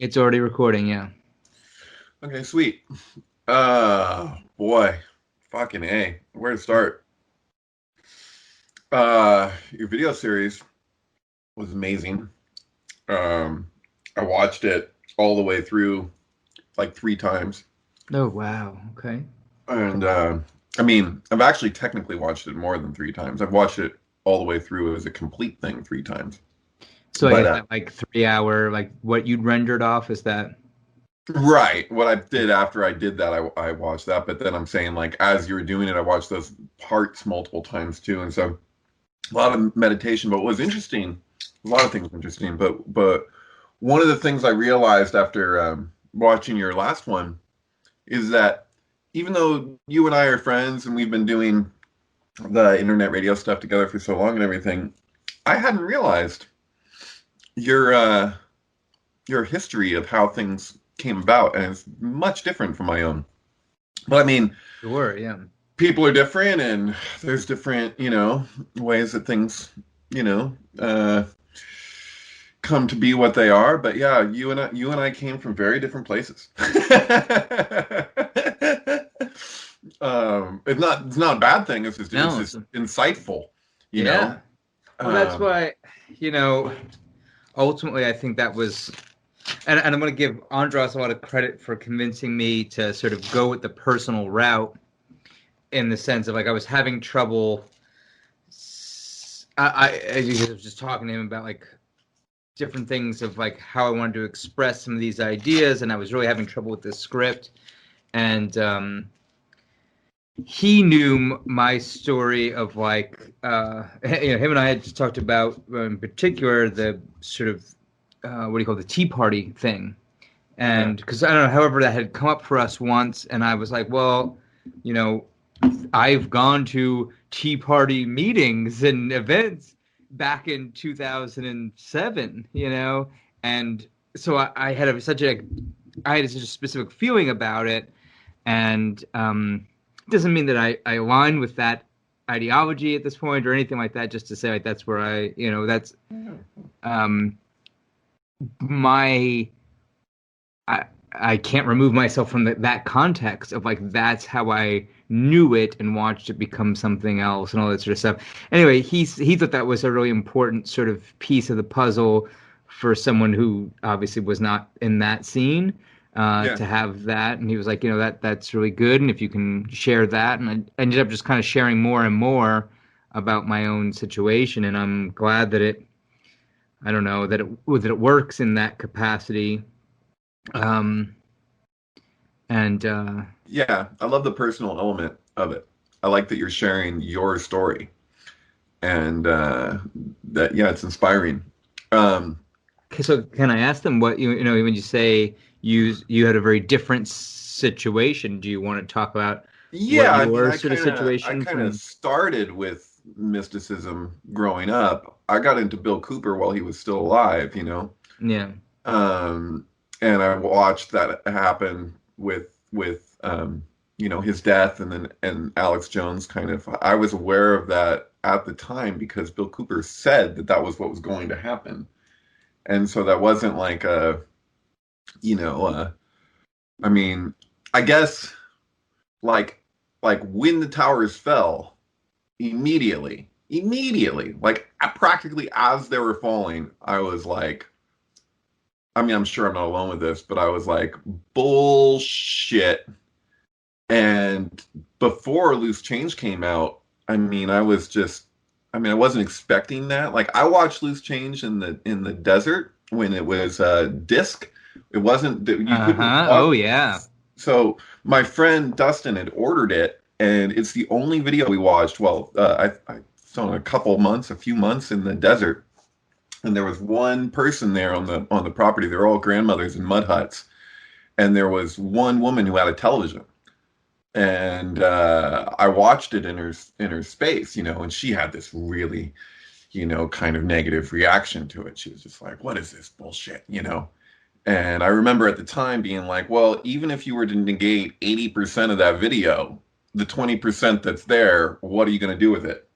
It's already recording, yeah. Okay, sweet. Boy, fucking A. Where to start? Your video series was amazing. Um, I watched it all the way through like three times. Oh, wow. Okay. And I mean, I've actually technically watched it more than three times. I've watched it all the way through as a complete thing three times. So I But guess that like 3 hour, like what you'd rendered off is that. right, what I did after I did that, I watched that. But then I'm saying like as you were doing it, I watched those parts multiple times too. And so a lot of meditation. But what was interesting, a lot of things interesting, but one of the things I realized after watching your last one is that even though you and I are friends and we've been doing the internet radio stuff together for so long and everything, I hadn't realized your your history of how things came about, and it's much different from my own. But I mean, Sure, yeah. people are different, and there's different, ways that things, you know, come to be what they are. But yeah, you and I came from very different places. It's not a bad thing. It's No, just insightful, you know. yeah. Well, that's Um, why, you know, ultimately I think that was, and I'm going to give Andros a lot of credit for convincing me to sort of go with the personal route in the sense of like I was having trouble. I was just talking to him about like different things of like how I wanted to express some of these ideas, and I was really having trouble with this script. And he knew my story of like, him and I had just talked about in particular the sort of what do you call the Tea Party thing, yeah, and because I don't know, however, that had come up for us once, and I was like, well, you know, I've gone to Tea Party meetings and events back in 2007, and so I had I had such a specific feeling about it, and it doesn't mean that I align with that ideology at this point or anything like that. Just to say, like that's where that's um, my I I can't remove myself from that context of like that's how I knew it and watched it become something else and all that sort of stuff. Anyway, he thought that was a really important sort of piece of the puzzle for someone who obviously was not in that scene yeah, to have that, and he was like, that's really good, and if you can share that, and I ended up just kind of sharing more and more about my own situation, and I'm glad that I don't know that it works in that capacity. Um, and yeah. I love the personal element of it. I like that you're sharing your story, and that yeah, it's inspiring. Um, okay, so can I ask them what when you say you had a very different situation? Do you want to talk about what yeah, I mean, your I sort of kind of I situation kind of from? started with mysticism growing up. I got into Bill Cooper while he was still alive, Yeah. um, and I watched that happen with his death, and then and Alex Jones kind of. I was aware of that at the time because Bill Cooper said that that was what was going to happen, and so that wasn't like you know, uh, I mean, I guess like when the towers fell immediately, like practically as they were falling, I was like, I mean, I'm sure I'm not alone with this, but I was like, bullshit. And before Loose Change came out, I mean, I mean, I wasn't expecting that. Like, I watched Loose Change in the desert when it was disc. It wasn't that you couldn't Uh-huh. watch. Oh yeah. So my friend Dustin had ordered it, and it's the only video we watched. Well, I saw a couple months, a few months in the desert, and there was one person there on the property. They're all grandmothers in mud huts, and there was one woman who had a television, and I watched it in her space, and she had this really, kind of negative reaction to it. She was just like, "What is this bullshit?" And I remember at the time being like, "Well, even if you were to negate 80% of that video, the 20% that's there, what are you going to do with it?"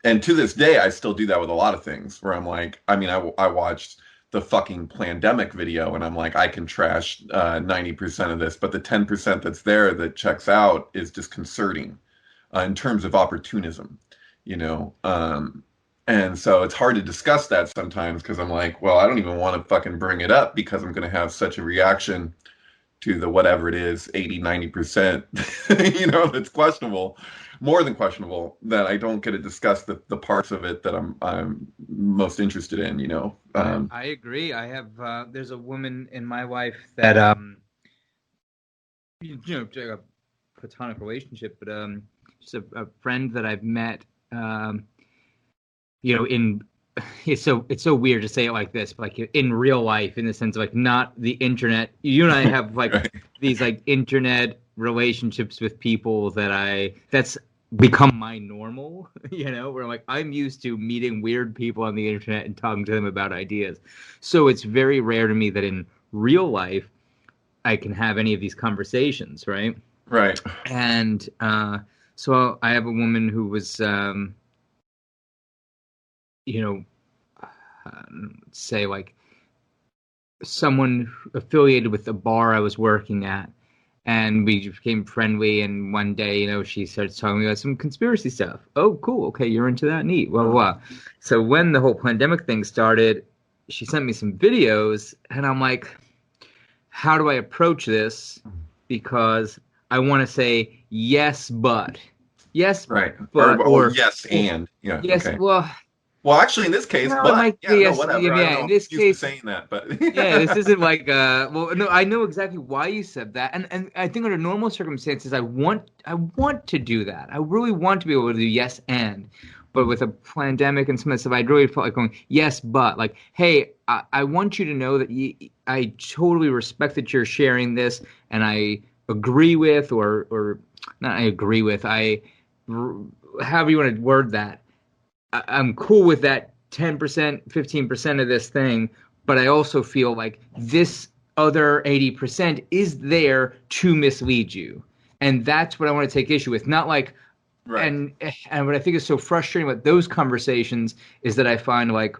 And to this day, I still do that with a lot of things where I'm like, I mean, I watched the fucking pandemic video, and I'm like, I can trash 90% of this, but the 10% that's there that checks out is disconcerting in terms of opportunism, you know. And so it's hard to discuss that sometimes because I'm like, well, I don't even want to fucking bring it up because I'm going to have such a reaction to the whatever it is, 80, 90%, you know, that's questionable, more than questionable, that I don't get to discuss the parts of it that I'm most interested in, you know. I agree. I have there's a woman in my life that you know, a platonic relationship, but just a friend that I've met you know, it's so weird to say it like this, but like in real life, in the sense of like not the internet. You and I have like Right. these like internet relationships with people that's become my normal, you know, where like I'm used to meeting weird people on the internet and talking to them about ideas. So it's very rare to me that in real life I can have any of these conversations, right? Right. And so I have a woman who was you know, say like someone affiliated with the bar I was working at, and we became friendly. And one day, you know, she starts telling me about some conspiracy stuff. Oh, cool. Okay, you're into that. Neat. Blah, blah, blah. So when the whole pandemic thing started, she sent me some videos, and I'm like, how do I approach this? Because I want to say yes, but yes, Right. but Or yes, and yeah. yes. Okay. Well, Actually, in this case, no, it but might yeah, be no, yes. whatever. Yeah, I don't know in if this I'm used to case, saying that, but yeah, this isn't like well, no, I know exactly why you said that, and I think under normal circumstances, I want to do that. I really want to be able to do yes and, but with a pandemic and some of the stuff, I really felt like going yes, but like, hey, I want you to know that I totally respect that you're sharing this, and I agree with or not. I agree with however you want to word that. I'm cool with that 10%, 15% of this thing, but I also feel like this other 80% is there to mislead you. And that's what I want to take issue with. Not like, right. and what I think is so frustrating about those conversations is that I find like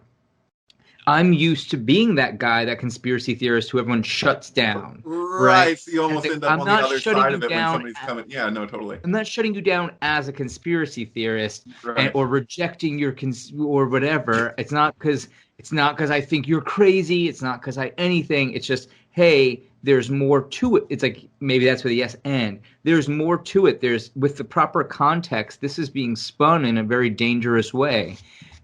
I'm used to being that guy, that conspiracy theorist who everyone shuts down, right? Right. So you almost end up I'm on the not other shutting side you of it when down. somebody's coming. Yeah, no, totally. I'm not shutting you down as a conspiracy theorist Right. or rejecting your or whatever. It's not because I think you're crazy. It's not because I anything. It's just, hey, there's more to it. It's like maybe that's where the yes and there's more to it. There's with the proper context. This is being spun in a very dangerous way.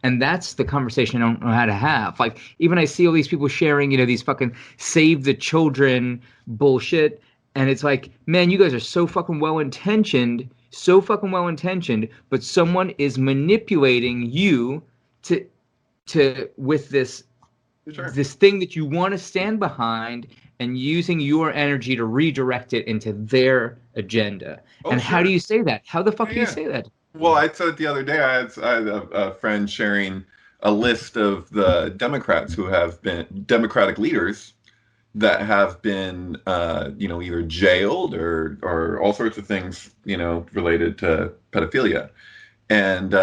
And that's the conversation I don't know how to have. Like, even I see all these people sharing, you know, these fucking save the children bullshit. And it's like, man, you guys are so fucking well-intentioned, but someone is manipulating you to with this Sure. this thing that you want to stand behind and using your energy to redirect it into their agenda. Oh, and sure. How do you say that? How the fuck do you Yeah. say that? Well, I said it the other day. I had a friend sharing a list of the Democrats who have been Democratic leaders that have been, you know, either jailed or all sorts of things, you know, related to pedophilia. And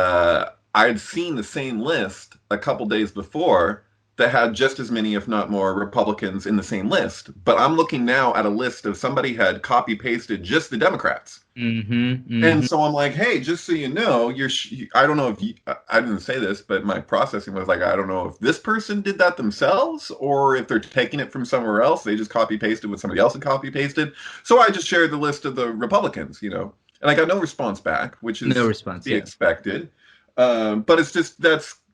I'd seen the same list a couple days before that had just as many, if not more, Republicans in the same list. But I'm looking now at a list of somebody had copy pasted just the Democrats. And so I'm like, hey, just so you know, I don't know if I didn't say this, but my processing was like, I don't know if this person did that themselves or if they're taking it from somewhere else. They just copy pasted what somebody else had copy pasted. So I just shared the list of the Republicans, you know, and I got no response back, which is No response, to be expected. But it's just,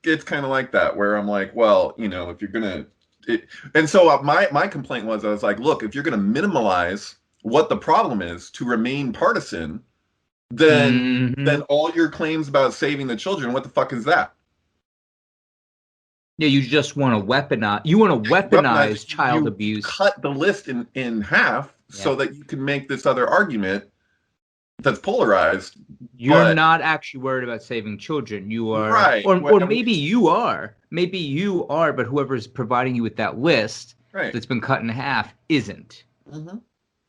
it's kind of like that where I'm like, well, you know, if you're going to, and so my complaint was, I was like, look, if you're going to minimalize what the problem is to remain partisan, then all your claims about saving the children, what the fuck is that? Yeah, you just want to weaponize. You want to weaponize child abuse. Cut the list in half so that you can make this other argument that's polarized. You're not actually worried about saving children. You are, right? Or maybe you are. Maybe you are, but whoever's providing you with that list that's been cut in half isn't. Mm-hmm.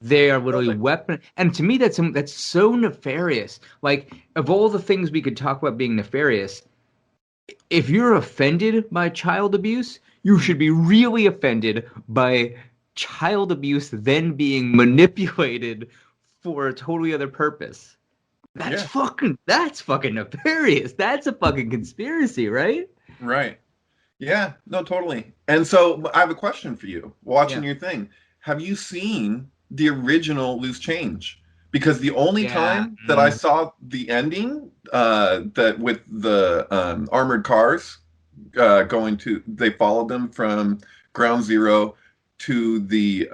They are literally weapon, and to me, that's so nefarious. Like, of all the things we could talk about being nefarious, if you're offended by child abuse, You should be really offended by child abuse then being manipulated for a totally other purpose. That's Yeah. fucking nefarious. That's a fucking conspiracy, right? Right. Yeah, no, totally. And so I have a question for you. Watching Yeah. your thing, have you seen the original Loose Change? Because the only Yeah. time that I saw the ending, that with the armored cars going to, they followed them from Ground Zero to the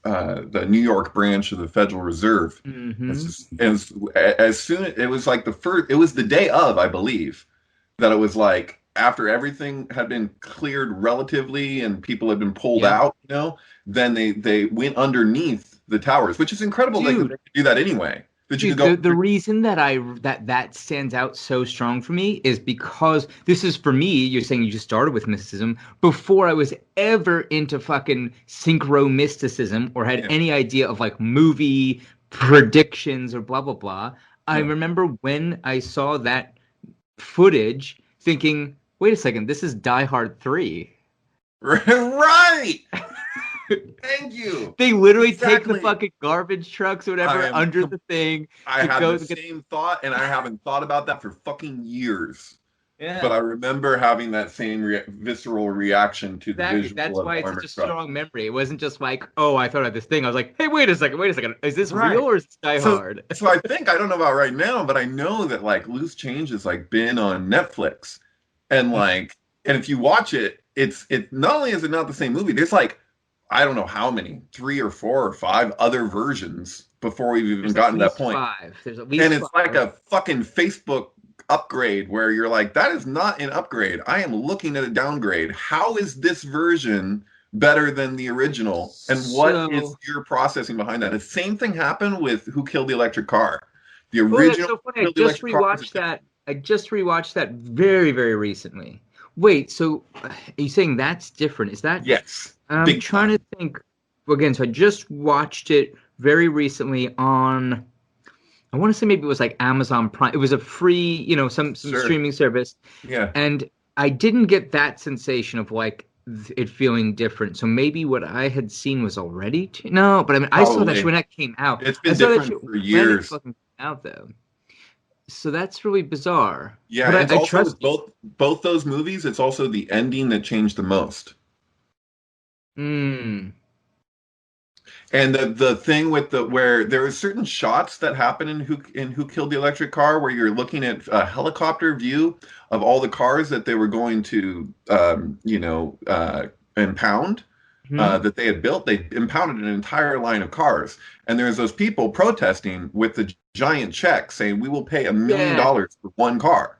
New York branch of the Federal Reserve. It's Mm-hmm. just, as soon it was like the first, it was the day of, I believe, that it was like after everything had been cleared relatively and people had been pulled Yeah. out, then they went underneath the towers, which is incredible they could Dude, do that anyway. That you could Dude, go. the reason that that stands out so strong for me is because this is for me, you're saying you just started with mysticism before I was ever into fucking synchro mysticism or had Yeah, any idea of like movie predictions or blah blah blah. I yeah. remember when I saw that footage thinking, wait a second, this is Die Hard 3. Right. Thank you. They literally take the Exactly. fucking garbage trucks or I whatever am. under the thing I to had go the to get. same thought, and I haven't thought about that for fucking years. But Yeah. I remember having that same visceral reaction to the Exactly. visual That's of why the it's such armored a truck. strong memory. It wasn't just like, oh, I thought of this thing. I was like, hey, wait a second. Is this real Right. or is this Die So, Hard? so I think I don't know about right now, but I know that like Loose Change has like been on Netflix, and if you watch it, it not only is it not the same movie. There's like I don't know how many, 3 or 4 or 5 other versions before we've even There's at gotten to that least point. five. There's at And least it's like five. a fucking Facebook upgrade where you're like, that is not an upgrade. I am looking at a downgrade. How is this version better than the original? And what is So, your processing behind that? The same thing happened with Who Killed the Electric Car. The oh, that's original so Who funny. Killed the Electric Car is a different. I just rewatched that very, very recently. Wait, so are you saying that's different? Is that? Yes, I'm big trying time. to think. Again, so I just watched it very recently on. I want to say maybe it was like Amazon Prime. It was a free, some Sure. streaming service. Yeah. And I didn't get that sensation of like it feeling different. So maybe what I had seen was already no, but I mean I saw that shit Probably. when that came out. It's I been saw that shit different for when it years. fucking came out though. So that's really bizarre. Yeah, But it's I also trust with you. both those movies, it's also the ending that changed the most. Mm. And the thing with the where there are certain shots that happen in Who Killed the Electric Car where you're looking at a helicopter view of all the cars that they were going to impound, Hmm. that they had built. They impounded an entire line of cars, and there's those people protesting with the giant check saying we will pay $1 million Yeah. for one car.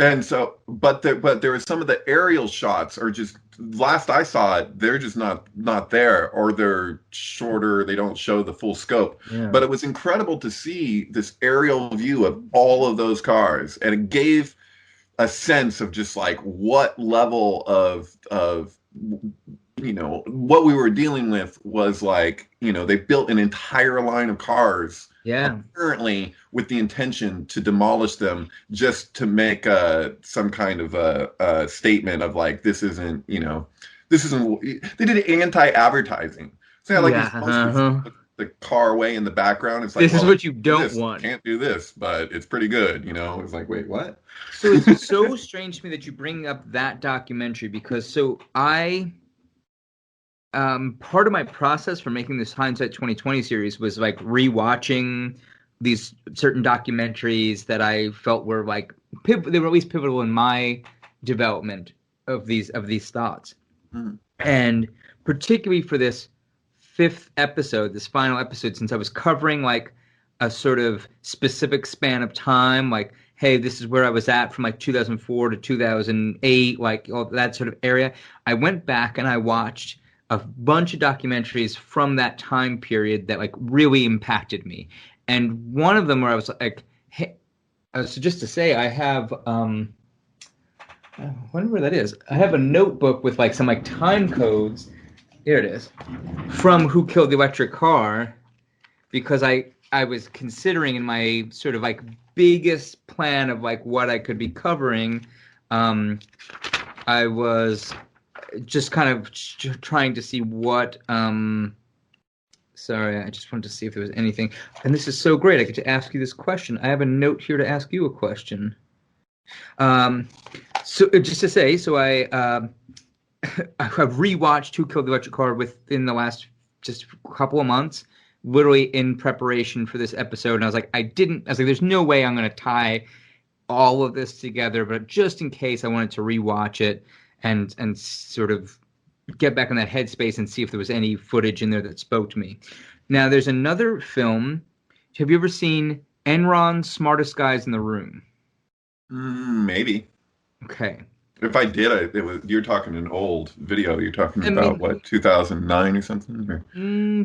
And so, but there was some of the aerial shots are just last I saw it, they're just not there, or they're shorter. They don't show the full scope. Yeah. But it was incredible to see this aerial view of all of those cars, and it gave a sense of just like what level of what we were dealing with was like, they built an entire line of cars Yeah. apparently with the intention to demolish them just to make some kind of a statement of like, this isn't, they did anti-advertising. So yeah, like Yeah. these posters Uh-huh. with the car way in the background. It's like, This is well, what you do don't this, want. can't do this, but it's pretty good, It's like, wait, what? So it's so strange to me that you bring up that documentary because so I part of my process for making this Hindsight 2020 series was like rewatching these certain documentaries that I felt were like they were at least pivotal in my development of these thoughts. Mhm. And particularly for this fifth episode, this final episode, since I was covering like a sort of specific span of time, like, hey, this is where I was at from like 2004 to 2008, like all that sort of area. I went back and I watched a bunch of documentaries from that time period that like really impacted me. And one of them where I was like, hey, so just to say, I have I wonder where that is. I have a notebook with like some like time codes. Here it is. From Who Killed the Electric Car, because I was considering in my sort of like biggest plan of like what I could be covering, I was just kind of trying to see what. Sorry, I just wanted to see if there was anything. And this is so great. I get to ask you this question. I have a note here to ask you a question. So just to say, so I have rewatched Who Killed the Electric Car within the last just couple of months, literally in preparation for this episode. And I was like, there's no way I'm going to tie all of this together, but just in case, I wanted to rewatch it and sort of get back in that headspace and see if there was any footage in there that spoke to me. Now, there's another film. Have you ever seen Enron, Smartest Guys in the Room? Maybe. Okay. If I did, you're talking an old video. You're talking about what, 2009 or something? Or?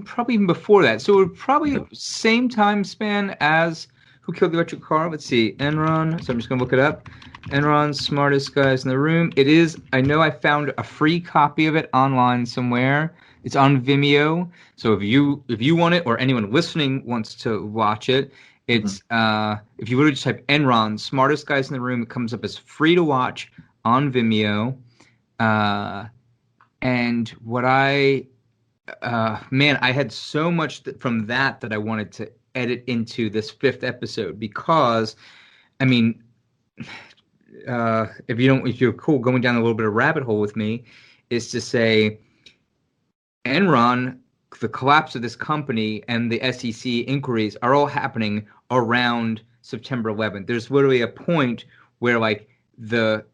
Probably even before that. So it would probably same time span as Who Killed the Electric Car. Let's see, Enron. So I'm just gonna look it up. Enron, Smartest Guys in the Room. It is. I know I found a free copy of it online somewhere. It's on Vimeo. So if you want it, or anyone listening wants to watch it, it's if you literally just type Enron, Smartest Guys in the Room, it comes up as free to watch on Vimeo. And what I had so much from that I wanted to edit into this 5th episode, because I mean, if you're cool going down a little bit of rabbit hole with me, is to say Enron, the collapse of this company and the SEC inquiries are all happening around September 11th. There's literally a point where like the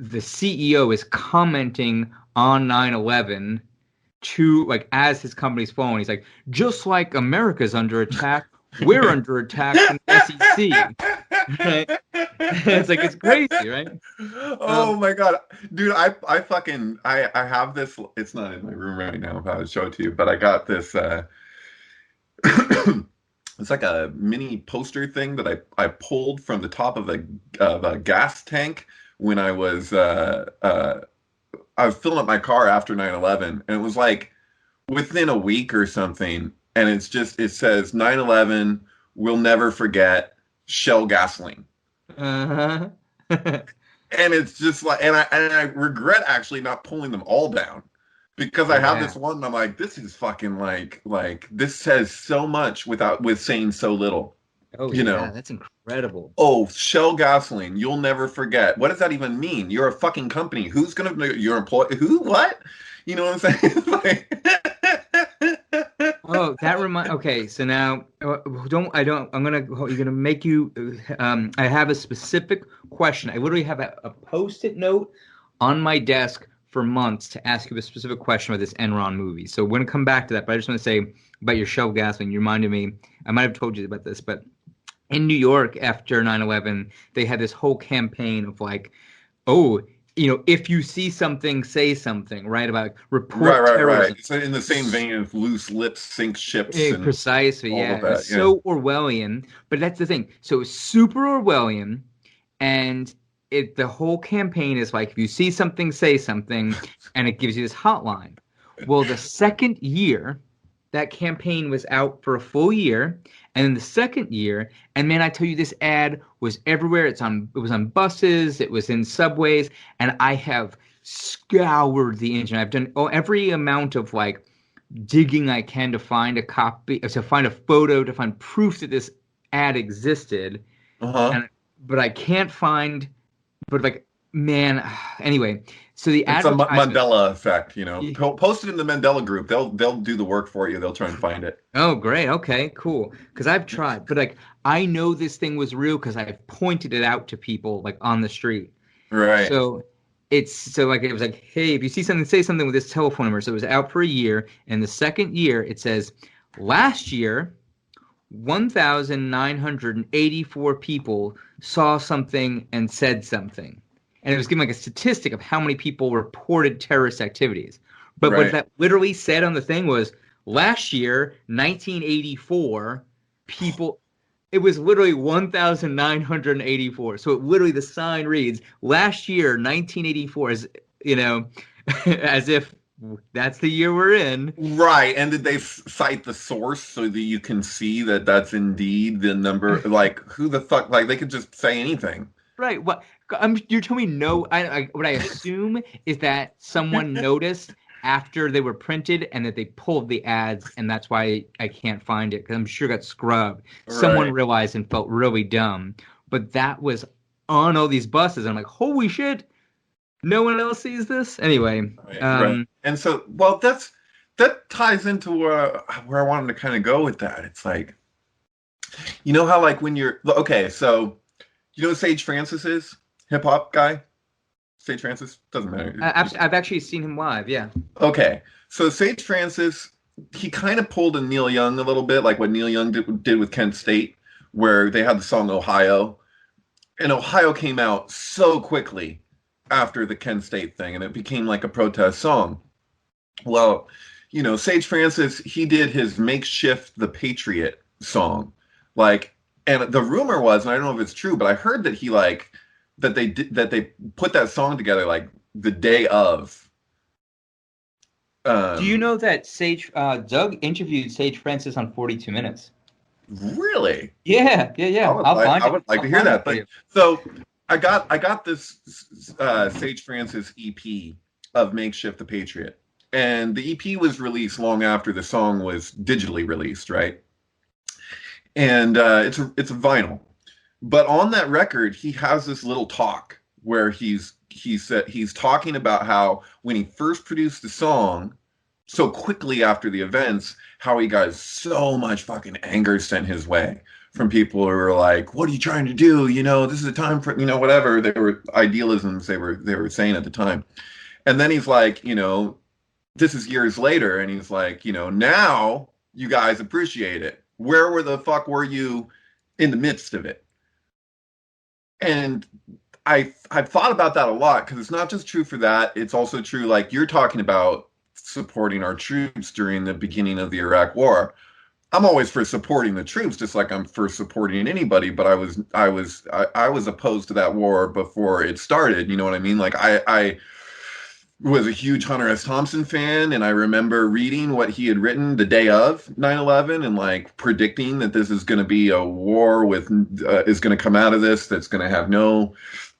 CEO is commenting on 9/11 to, like, as his company's falling. He's like, just like America's under attack, we're under attack from the SEC. Right? It's like, it's crazy, right? Oh my God, dude, I have this. It's not in my room right now, if I would show it to you, but I got this it's like a mini poster thing that I pulled from the top of a gas tank when I was filling up my car after 9/11, and it was like within a week or something, and it says 9/11, we'll never forget, Shell gasoline. Uh-huh. And it's just like, and I regret actually not pulling them all down, because I have this one and I'm like, this is fucking like this says so much with saying so little. Oh, you know, that's incredible. Oh, Shell gasoline, you'll never forget. What does that even mean? You're a fucking company. Who's gonna your employee? Who? What? You know what I'm saying? Like... Oh, that okay, so now I'm gonna make you. I have a specific question. I literally have a post-it note on my desk for months to ask you a specific question about this Enron movie. So we're gonna come back to that, but I just want to say about your Shell gasoline. You reminded me. I might have told you about this, but in New York after 9/11, they had this whole campaign of like, oh, you know, if you see something, say something, right? About report terrorism. Right. So in the same vein of loose lips sink ships. And precisely, yeah. It's so Orwellian, but that's the thing. So it's super Orwellian, and the whole campaign is like, if you see something, say something, and it gives you this hotline. Well, the second year, that campaign was out for a full year, and then the second year, and man, I tell you, this ad was everywhere. It was on buses, it was in subways, and I have scoured the internet. I've done every amount of like digging I can to find a copy, to find a photo, to find proof that this ad existed. But I can't find. But like, man, anyway. So the it's a Mandela effect, you know. Post it in the Mandela group. They'll do the work for you. They'll try and find it. Oh, great. Okay, cool. Because I've tried, but like, I know this thing was real because I've pointed it out to people like on the street. Right. So it was like, hey, if you see something, say something with this telephone number. So it was out for a year, and the second year it says, last year, 1,984 people saw something and said something. And it was giving like a statistic of how many people reported terrorist activities. But what that literally said on the thing was, last year, 1984, people, it was literally 1,984. So it literally, the sign reads, last year, 1984, as, you know, as if that's the year we're in. Right. And did they cite the source so that you can see that that's indeed the number? Like, who the fuck, like, they could just say anything. Right. What you're telling me? No. What I assume is that someone noticed after they were printed and that they pulled the ads, and that's why I can't find it because I'm sure it got scrubbed. Someone Right. realized and felt really dumb, but that was on all these buses. I'm like, holy shit! No one else sees this anyway. Right. And so, well, that ties into where I wanted to kind of go with that. It's like, you know how like when you're okay, so you know who Sage Francis is? Hip hop guy? Sage Francis? Doesn't matter. I've actually seen him live. Yeah. Okay. So Sage Francis, he kind of pulled a Neil Young a little bit, like what Neil Young did with Kent State, where they had the song Ohio. And Ohio came out so quickly after the Kent State thing, and it became like a protest song. Well, you know, Sage Francis, he did his Makeshift the Patriot song. Like, and the rumor was, and I don't know if it's true, but I heard that he like that they put that song together like the day of. Do you know that Doug interviewed Sage Francis on 42 Minutes? Really? Yeah. I would like to hear that thing. So I got this Sage Francis EP of Makeshift the Patriot, and the EP was released long after the song was digitally released, right? And it's a vinyl, but on that record he has this little talk where he's talking about how when he first produced the song so quickly after the events, how he got so much fucking anger sent his way from people who were like, "What are you trying to do? You know, this is a time for, you know, whatever." They were idealisms they were saying at the time. And then he's like, you know, this is years later, and he's like, you know, now you guys appreciate it. Where were the fuck were you in the midst of it? And I've thought about that a lot because it's not just true for that. It's also true, like you're talking about supporting our troops during the beginning of the Iraq War. I'm always for supporting the troops, just like I'm for supporting anybody. But I was opposed to that war before it started. You know what I mean? Like I was a huge Hunter S. Thompson fan, and I remember reading what he had written the day of 9/11 and like predicting that this is going to be a war with is going to come out of this that's going to have no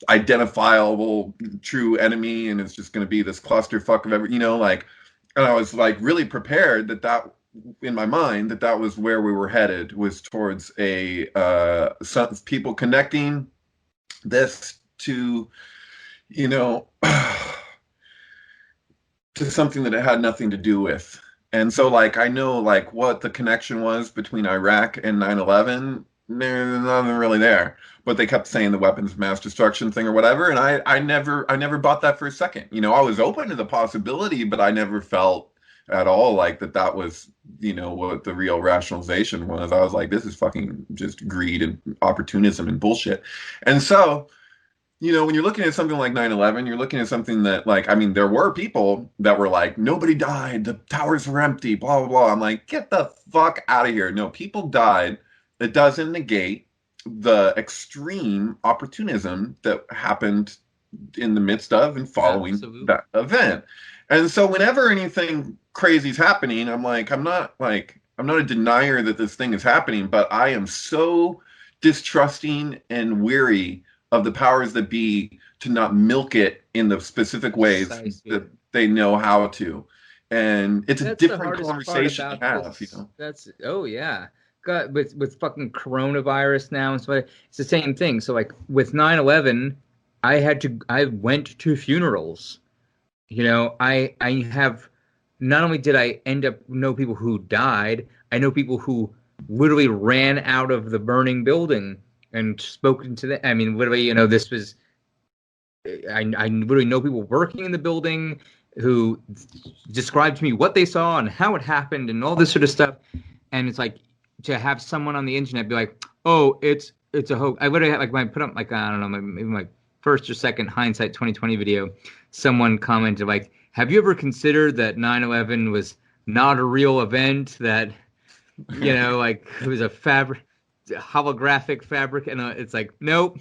identifiable true enemy, and it's just going to be this clusterfuck of every, you know, like, and I was like really prepared that in my mind that was where we were headed, was towards some people connecting this to, you know, to something that it had nothing to do with. And so like I know like what the connection was between Iraq and 9/11. There's nothing really there. But they kept saying the weapons of mass destruction thing or whatever, and I never bought that for a second. You know, I was open to the possibility, but I never felt at all like that was, you know, what the real rationalization was. I was like, this is fucking just greed and opportunism and bullshit. And so, you know, when you're looking at something like 9/11, you're looking at something that, like, I mean, there were people that were like, nobody died, the towers were empty, blah, blah, blah. I'm like, get the fuck out of here. No, people died. It doesn't negate the extreme opportunism that happened in the midst of and following that event. And so whenever anything crazy is happening, I'm not a denier that this thing is happening, but I am so distrusting and weary of the powers that be to not milk it in the specific ways that they know how to. And it's a different conversation to have, you know. Yeah. God, with fucking coronavirus now and so it's the same thing. So like with 9/11, I went to funerals. You know, I have, not only did I end up know people who died, I know people who literally ran out of the burning building and spoken to them. I mean, literally, you know, this was, I literally know people working in the building who described to me what they saw and how it happened and all this sort of stuff. And it's like, to have someone on the internet be like, oh, it's a hoax. I literally had, like, when I put up, like, I don't know, maybe my first or second hindsight 2020 video, someone commented like, have you ever considered that 9/11 was not a real event, that, you know, like it was a holographic fabric? And it's like, nope,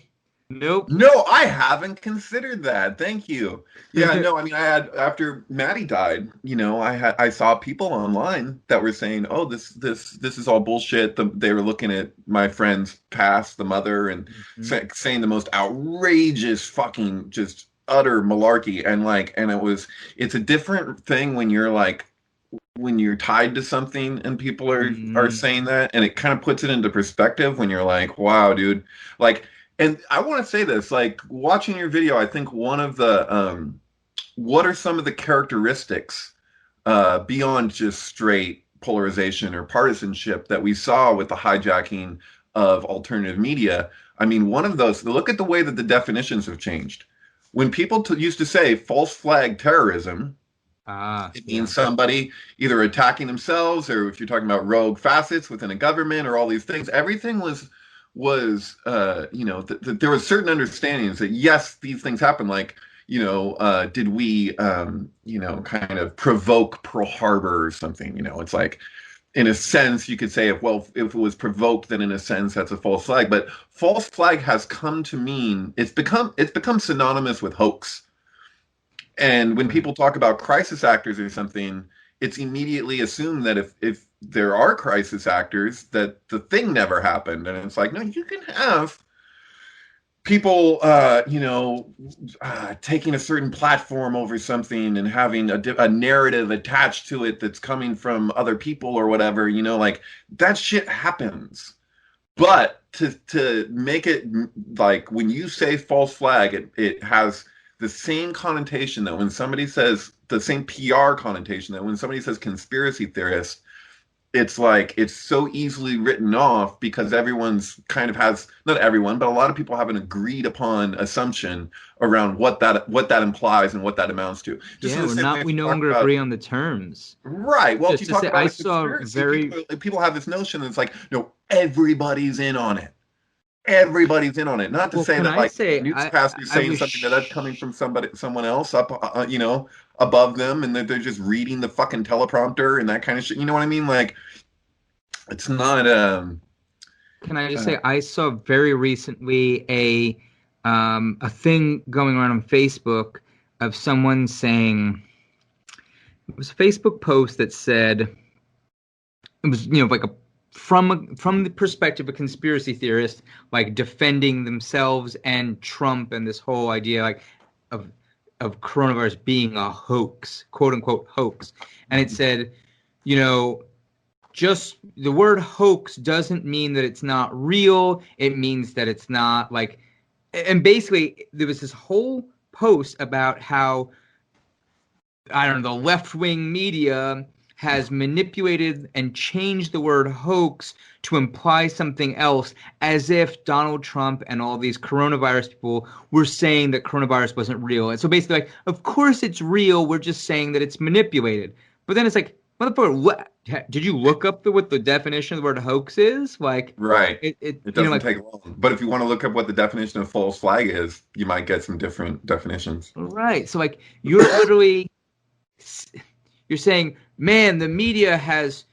Nope. No, I haven't considered that. Thank you. Yeah, no, I mean, I had after Maddie died, I saw people online that were saying, "Oh, this is all bullshit." They were looking at my friend's past, the mother, and Mhm. saying the most outrageous, fucking, just utter malarkey. And it's a different thing when you're like when you're tied to something and people are Mhm. saying that, and it kind of puts it into perspective when you're like, wow, dude. Like, and I want to say this, like watching your video, I think one of the what are some of the characteristics beyond just straight polarization or partisanship that we saw with the hijacking of alternative media? I mean, one of those, look at the way that the definitions have changed. When people used to say false flag terrorism, Ah, it yeah. means somebody either attacking themselves, or if you're talking about rogue facets within a government, or all these things. Everything was there was certain understandings that yes, these things happen. Like, did we kind of provoke Pearl Harbor or something? It's like, in a sense, you could say, if it was provoked, then in a sense that's a false flag. But false flag has come to mean, it's become synonymous with hoax. And when Right. people talk about crisis actors or something, it's immediately assumed that if there are crisis actors, that the thing never happened. And it's like, no, you can have people, taking a certain platform over something and having a narrative attached to it that's coming from other people or whatever. Like that shit happens. But to make it like when you say false flag, it has the same connotation that when somebody says the same PR connotation that when somebody says conspiracy theorist, it's like it's so easily written off because everyone's kind of has, not everyone, but a lot of people have an agreed upon assumption around what that implies and what that amounts to. Just in Yeah, the same way, if we you no talk longer about agree on the terms. right. Well, if Just you to talk say, I about a saw conspiracy, very people have this notion that it's like, no, everybody's in on it. Everybody's in on it. Not to well. say Can that I like say newscaster's I saying was something that's coming from someone else up, above them, and that they're just reading the fucking teleprompter and that kind of shit. You know what I mean? Like, it's not. Can I just Uh, say I saw very recently a thing going around on Facebook of someone saying it was a Facebook post that said it was like a from the perspective of a conspiracy theorist like defending themselves and Trump and this whole idea like of coronavirus being a hoax, quote unquote hoax, and it said, you know, just the word hoax doesn't mean that it's not real. It means that it's not like, and basically there was this whole post about how I don't know, the left wing media has manipulated and changed the word hoax to imply something else, as if Donald Trump and all these coronavirus people were saying that coronavirus wasn't real. And so basically, like, of course it's real. We're just saying that it's manipulated. But then it's like, motherfucker, what? Did you look up what the definition of the word hoax is? Like, right. it It you know, doesn't like, take long. But if you want to look up what the definition of false flag is, you might get some different definitions. right. So like, you're literally you're saying, man, the media has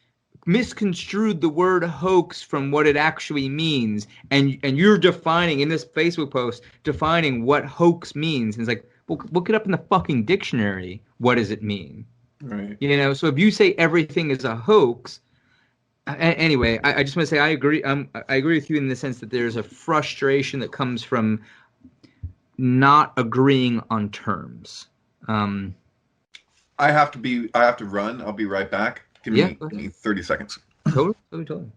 misconstrued the word hoax from what it actually means, and you're defining in this Facebook post defining what hoax means. And it's like, well, look it up in the fucking dictionary. What does it mean? Right. So if you say everything is a hoax, anyway, I just want to say I agree. I agree with you in the sense that there's a frustration that comes from not agreeing on terms. Um, I have to run. I'll be right back. Give yeah, me give me 30 seconds. totally, totally, totally.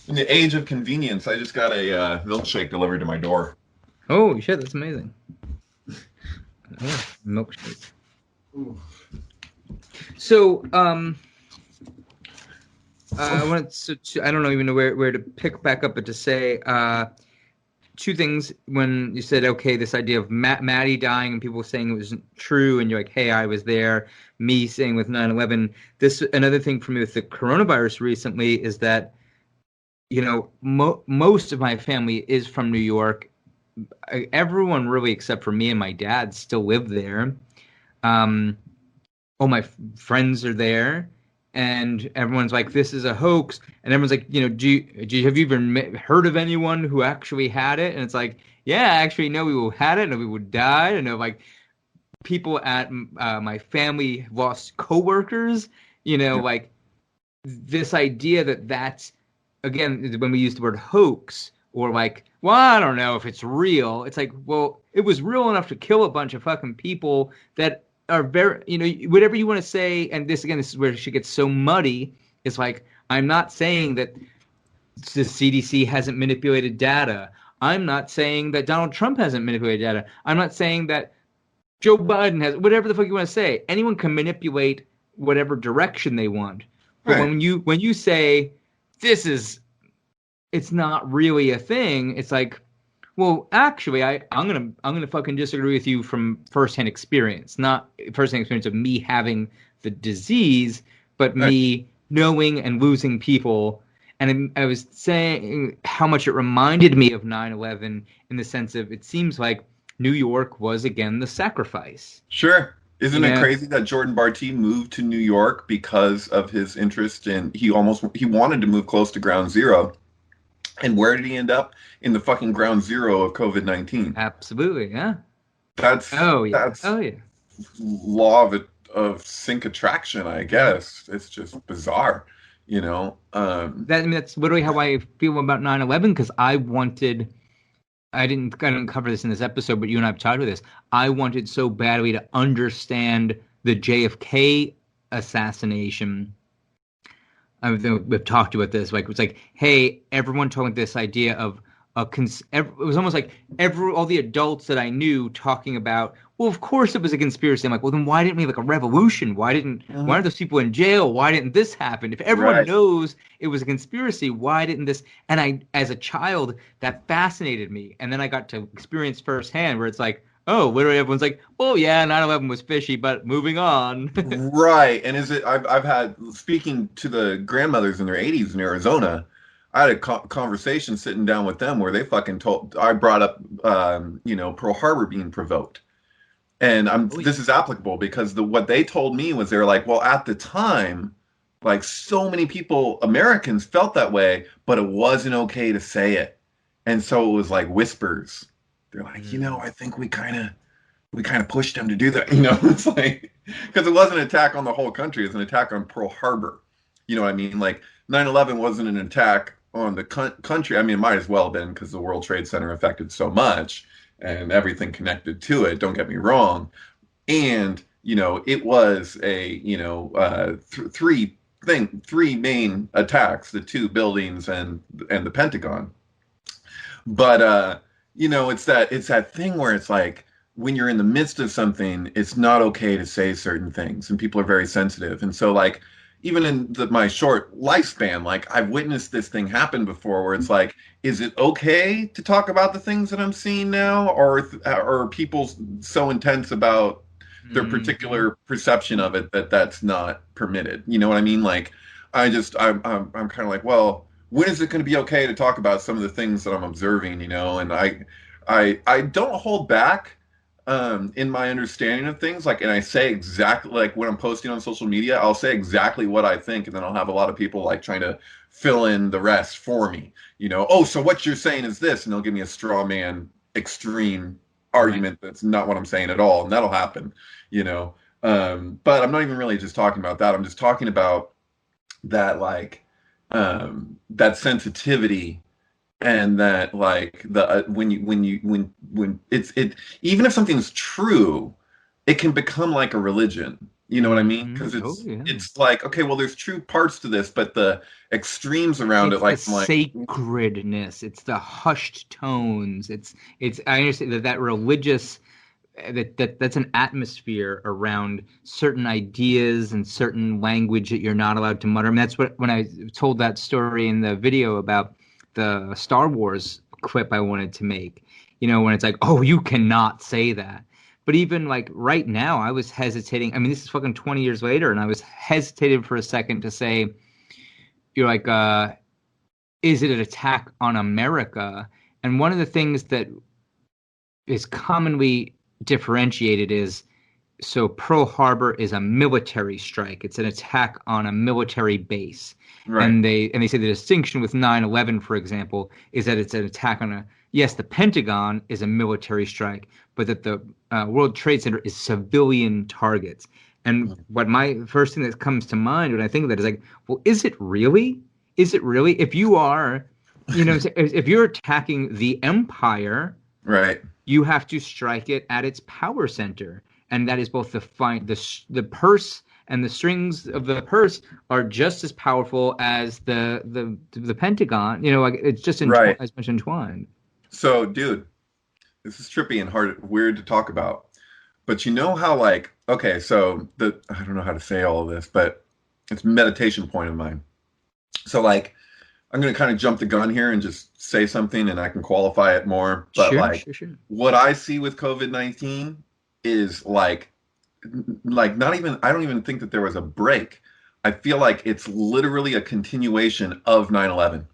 In the age of convenience, I just got a milkshake delivered to my door. Oh shit, that's amazing. Oh, milkshake. So, I wanted I don't know even know where to pick back up, but to say two things. When you said, okay, this idea of Maddie dying and people saying it wasn't true, and you're like, hey, I was there. Me saying with 9/11. This another thing for me with the coronavirus recently is that most of my family is from New York. Everyone really except for me and my dad still live there. Um, all my friends are there, and everyone's like, "This is a hoax," and everyone's like, have you even heard of anyone who actually had it? And it's like, yeah, actually, no, we had it, and we would die, and like people at my family lost coworkers, Yeah. like this idea that's again when we use the word hoax or like, well, I don't know if it's real. It's like, well, it was real enough to kill a bunch of fucking people that are very, whatever you want to say. And this again, this is where she gets so muddy. It's like, I'm not saying that the CDC hasn't manipulated data. I'm not saying that Donald Trump hasn't manipulated data. I'm not saying that Joe Biden has, whatever the fuck you want to say. Anyone can manipulate whatever direction they want. But Right. when you say this is, it's not really a thing. It's like, well, actually, I'm gonna fucking disagree with you from firsthand experience, not firsthand experience of me having the disease, but Right. me knowing and losing people. And I was saying how much it reminded me of 9/11 in the sense of it seems like New York was again the sacrifice. Sure. You Isn't it know, crazy that Jordan Barty moved to New York because of his interest in he wanted to move close to ground zero. And where did he end up? In the fucking ground zero of COVID-19. absolutely, yeah. That's Oh yeah, that's oh yeah. law of sync attraction, I guess. It's just bizarre, you know. That's literally how I feel about 9/11 because I didn't cover this in this episode, but you and I have talked about this. I wanted so badly to understand the JFK assassination. I think we've talked about this. Like, it's like, hey, everyone told me this idea of it was almost like all the adults that I knew talking about. Well, of course it was a conspiracy. I'm like, well, then why didn't we have like a revolution? Why are Mhm. those people in jail? Why didn't this happen? If everyone Right. knows it was a conspiracy, why didn't this? And as a child, that fascinated me. And then I got to experience firsthand where it's like, oh, literally everyone's like, well, yeah, 9/11 was fishy, but moving on. Right. And is it I've had speaking to the grandmothers in their 80s in Arizona, I had a conversation sitting down with them where they fucking told I brought up Pearl Harbor being provoked. And Oh yeah. this is applicable because what they told me was they're like, well, at the time, like so many people, Americans felt that way, but it wasn't okay to say it. And so it was like whispers. They're like, Mm. I think we kind of pushed them to do that. It's like because it wasn't an attack on the whole country, it's an attack on Pearl Harbor. You know what I mean? Like 9/11 wasn't an attack on the country. I mean, it might as well have been because the World Trade Center affected so much and everything connected to it. Don't get me wrong. And it was a three main attacks: the two buildings and the Pentagon. But it's that thing where it's like when you're in the midst of something, it's not okay to say certain things, and people are very sensitive. And so, like, even in my short lifespan, like I've witnessed this thing happen before, where it's like, is it okay to talk about the things that I'm seeing now, or are people so intense about their Hmm. particular perception of it that that's not permitted? You know what I mean? Like, I'm kind of like, well, when is it going to be okay to talk about some of the things that I'm observing? And I don't hold back in my understanding of things. Like, and I say exactly like when I'm posting on social media, I'll say exactly what I think, and then I'll have a lot of people like trying to fill in the rest for me. Oh, so what you're saying is this, and they'll give me a straw man extreme Right. argument that's not what I'm saying at all, and that'll happen. You know, but I'm not even really just talking about that. I'm just talking about that like that sensitivity and that like the when it's even if something's true, it can become like a religion. You know what I mean? Hmm. Because Oh it's yeah. it's like, okay, well, there's true parts to this, but the extremes around it, It's the like I'm like, sacredness. It's the hushed tones. It's. I understand that religious that's an atmosphere around certain ideas and certain language that you're not allowed to mutter. I mean, that's what when I told that story in the video about the Star Wars clip I wanted to make. When it's like, oh, you cannot say that. But even like right now, I was hesitating. I mean, this is fucking 20 years later, and I was hesitating for a second to say, you're like, is it an attack on America? And one of the things that is commonly differentiated is so Pearl Harbor is a military strike. It's an attack on a military base. Right. And they say the distinction with 9/11, for example, is that it's an attack on a, yes, the Pentagon is a military strike, but that the World Trade Center is civilian targets. And what my first thing that comes to mind when I think of that is like, well, is it really? Is it really? If you are, if you're attacking the empire, Right. you have to strike it at its power center, and that is both the purse and the strings of the purse are just as powerful as the Pentagon. Like it's just Right. as much entwined. So, dude, this is trippy and weird to talk about. But you know how, like, okay, so I don't know how to say all of this, but it's a meditation point of mine. So, like, I'm going to kind of jump the gun here and just say something and I can qualify it more. But, Sure, like, sure, sure. what I see with COVID-19 is like not even, I don't even think that there was a break. I feel like it's literally a continuation of 9/11.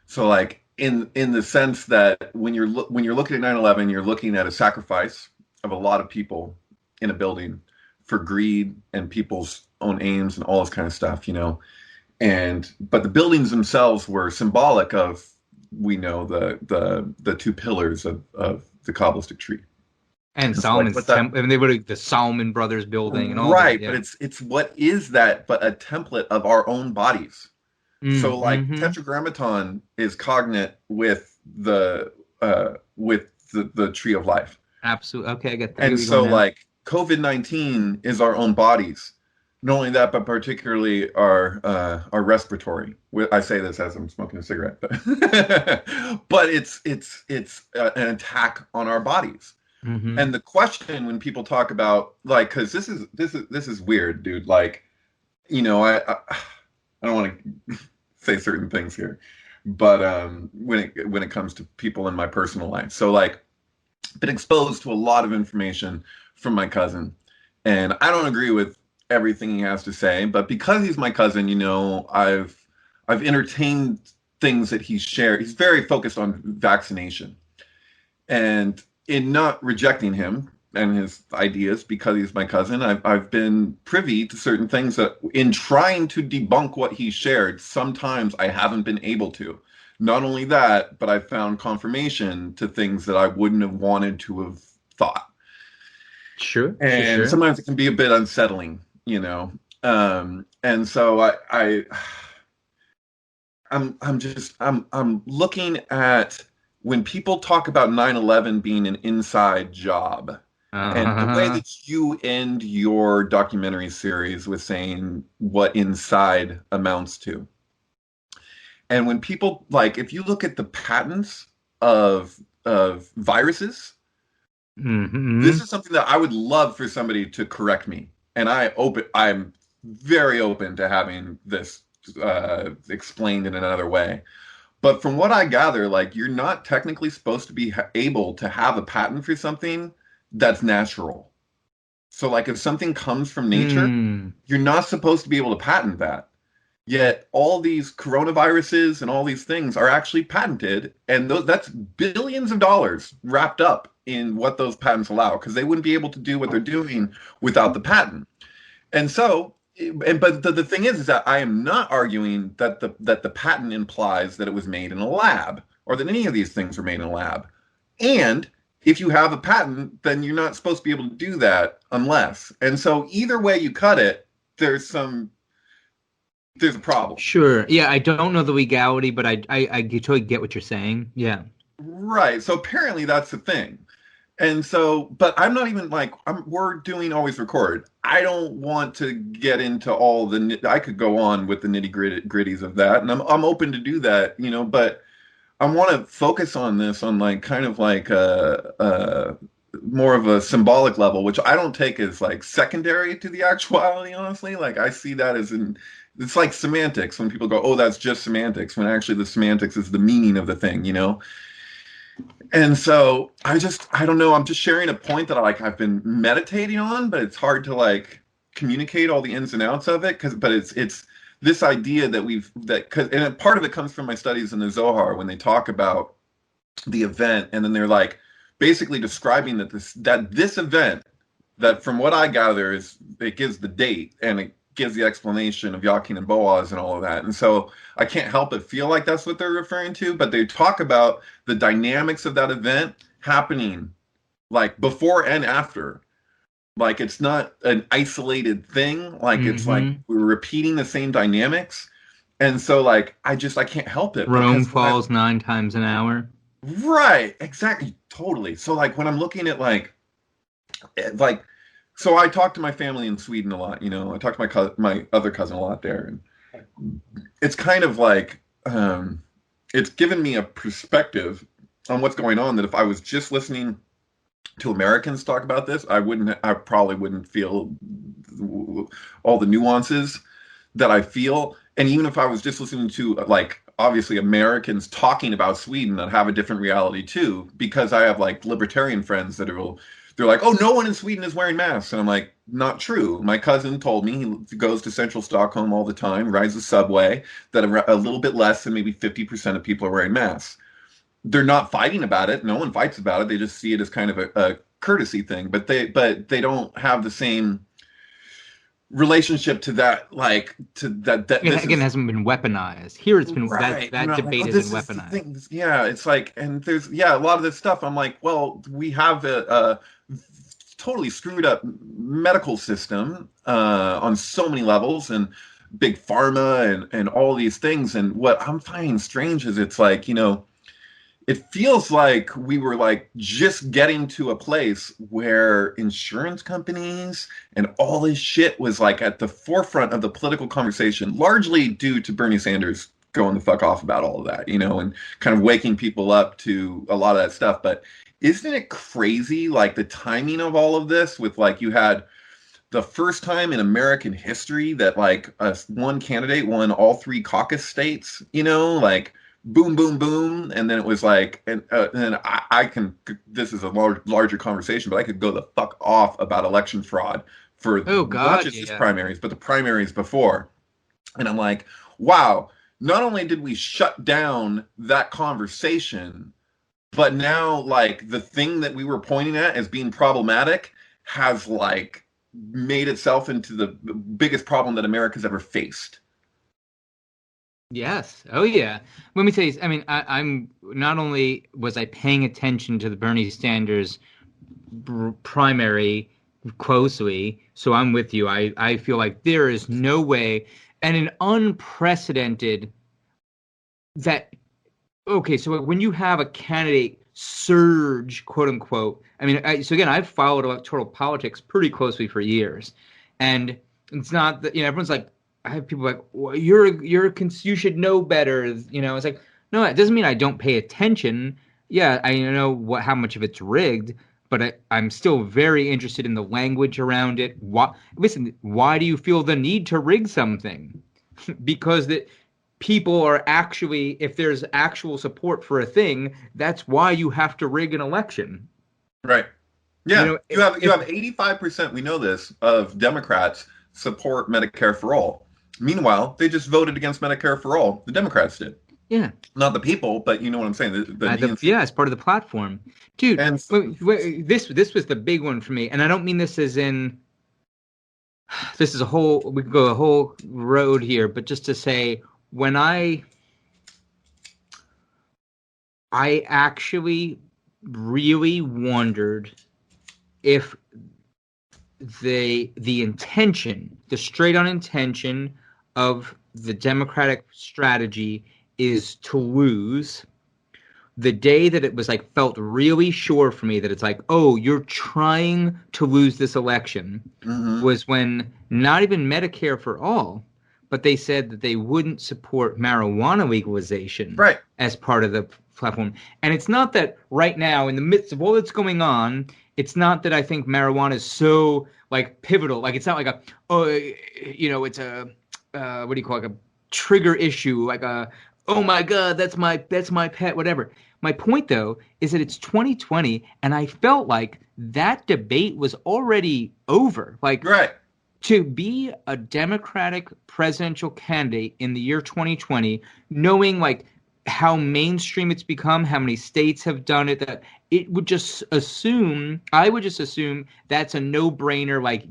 So, like, in the sense that when you're looking at 9/11, you're looking at a sacrifice of a lot of people in a building for greed and people's own aims and all this kind of stuff, but the buildings themselves were symbolic of, we know, the two pillars of the Kabbalistic tree. And And so, like, Solomon's temple. I mean, they would have the Salomon Brothers building and all that. right, Yeah. but it's what is that but a template of our own bodies. So, like, Mm-hmm. Tetragrammaton is cognate with the tree of life. Absolutely. Okay, I get that. And so, like, COVID-19 is our own bodies. Not only that, but particularly our respiratory. I say this as I'm smoking a cigarette, but but it's an attack on our bodies. Mm-hmm. And the question when people talk about, like, because this is weird, dude. Like, I don't want to say certain things here, but when it comes to people in my personal life, so, like, been exposed to a lot of information from my cousin, and I don't agree with everything he has to say, but because he's my cousin, I've entertained things that he's shared. He's very focused on vaccination, and in not rejecting him and his ideas because he's my cousin, I've been privy to certain things that, in trying to debunk what he shared, sometimes I haven't been able to. Not only that, but I found confirmation to things that I wouldn't have wanted to have thought. Sure. And Sure. sometimes it can be a bit unsettling, and so I'm looking at when people talk about 9/11 being an inside job, and the way that you end your documentary series with saying what inside amounts to. And when people, like, if you look at the patents of viruses, Mm-hmm. this is something that I would love for somebody to correct me. And I'm very open to having this explained in another way. But from what I gather, like, you're not technically supposed to be able to have a patent for something that's natural. So, like, if something comes from nature, you're not supposed to be able to patent that. Yet all these coronaviruses and all these things are actually patented, and that's billions of dollars wrapped up in what those patents allow, because they wouldn't be able to do what they're doing without the patent. And so, but the thing is that I am not arguing that the patent implies that it was made in a lab, or that any of these things were made in a lab. And if you have a patent, then you're not supposed to be able to do that unless. And so either way you cut it, there's a problem. Sure. Yeah, I don't know the legality, but I totally get what you're saying. Yeah. Right. So apparently that's the thing. And so, but I'm not even like, we're doing Always Record. I don't want to get into all I could go on with the nitty-gritties of that. And I'm open to do that, but I want to focus on this on, like, kind of like more of a symbolic level, which I don't take as, like, secondary to the actuality, honestly. Like, I see that as it's like semantics when people go, oh, that's just semantics, when actually the semantics is the meaning of the thing, And so I don't know. I'm just sharing a point that I've been meditating on, but it's hard to, like, communicate all the ins and outs of it. But it's this idea and part of it comes from my studies in the Zohar, when they talk about the event, and then they're, like, basically describing that this event that from what I gather is it gives the date and it gives the explanation of Yakin and Boaz and all of that. And so I can't help but feel like that's what they're referring to, but they talk about the dynamics of that event happening like before and after. Like it's not an isolated thing. Like it's like Mm-hmm. we're repeating the same dynamics. And so like I can't help it Rome because falls 9 times an hour. right, exactly, totally. So like when I'm looking at like so I talk to my family in Sweden a lot, you know. I talk to my other cousin a lot there, and it's kind of like it's given me a perspective on what's going on that if I was just listening to Americans talk about this, I probably wouldn't feel all the nuances that I feel. And even if I was just listening to like obviously Americans talking about Sweden that have a different reality too, because I have like libertarian friends that are they're like, oh, no one in Sweden is wearing masks. And I'm like, not true. My cousin told me he goes to central Stockholm all the time, rides the subway, that a little bit less than maybe 50% of people are wearing masks. They're not fighting about it. No one fights about it. They just see it as kind of a courtesy thing. But they don't have the same relationship to that, like to that It, this again, is hasn't been weaponized. Here, it's been right. that Like, debate oh, has been this is the weaponized. thing. Yeah, it's like, and there's a lot of this stuff. I'm like, well, we have a totally screwed up medical system on so many levels, and big pharma and all these things. And what I'm finding strange is it's like, you know, it feels like we were like just getting to a place where insurance companies and all this shit was like at the forefront of the political conversation, largely due to Bernie Sanders going the fuck off about all of that, you know, and kind of waking people up to a lot of that stuff. But isn't it crazy, like the timing of all of this with like you had the first time in American history that like one candidate won all three caucus states, you know, like boom, boom, boom, and then it was like, and I can. This is a larger conversation, but I could go the fuck off about election fraud for Oh not God, just this yeah. primaries, but the primaries before, and I'm like, wow. Not only did we shut down that conversation, but now like the thing that we were pointing at as being problematic has like made itself into the biggest problem that America's ever faced. Yes. Oh yeah. Let me tell you. I mean, I'm not only was I paying attention to the Bernie Sanders primary closely, so I'm with you. I feel like there is no way, and an unprecedented that. Okay, so when you have a candidate surge, quote unquote, I mean, so again, I've followed electoral politics pretty closely for years, and it's not that, you know, everyone's like, I have people like, well, you should know better, you know. It's like, no, it doesn't mean I don't pay attention. Yeah, I know how much of it's rigged, but I'm still very interested in the language around it. Listen, why do you feel the need to rig something? Because that people are actually, if there's actual support for a thing, that's why you have to rig an election. Right. You Yeah, know, you if have 85%, we know this, of Democrats support Medicare for all. Meanwhile, they just voted against Medicare for all. The Democrats did. yeah, Not the people, but you know what I'm saying, the DNC. yeah, it's part of the platform, dude. And This was the big one for me, and I don't mean this as in this is a whole, we could go a whole road here, but just to say, when I actually really wondered if the intention, the straight on intention of the Democratic strategy is to lose. The day that it was like felt really sure for me that it's like, oh, you're trying to lose this election, mhm. was when not even Medicare for all, but they said that they wouldn't support marijuana legalization Right. as part of the platform. And it's not that right now, in the midst of all that's going on, it's not that I think marijuana is so like pivotal. Like it's not like a, oh, you know, it's a what do you call it, like a trigger issue, like a, oh my God, that's my pet, whatever. My point though is that it's 2020, and I felt like that debate was already over. Like Right. to be a Democratic presidential candidate in the year 2020, knowing like how mainstream it's become, how many states have done it, that I would just assume that's a no-brainer. Like,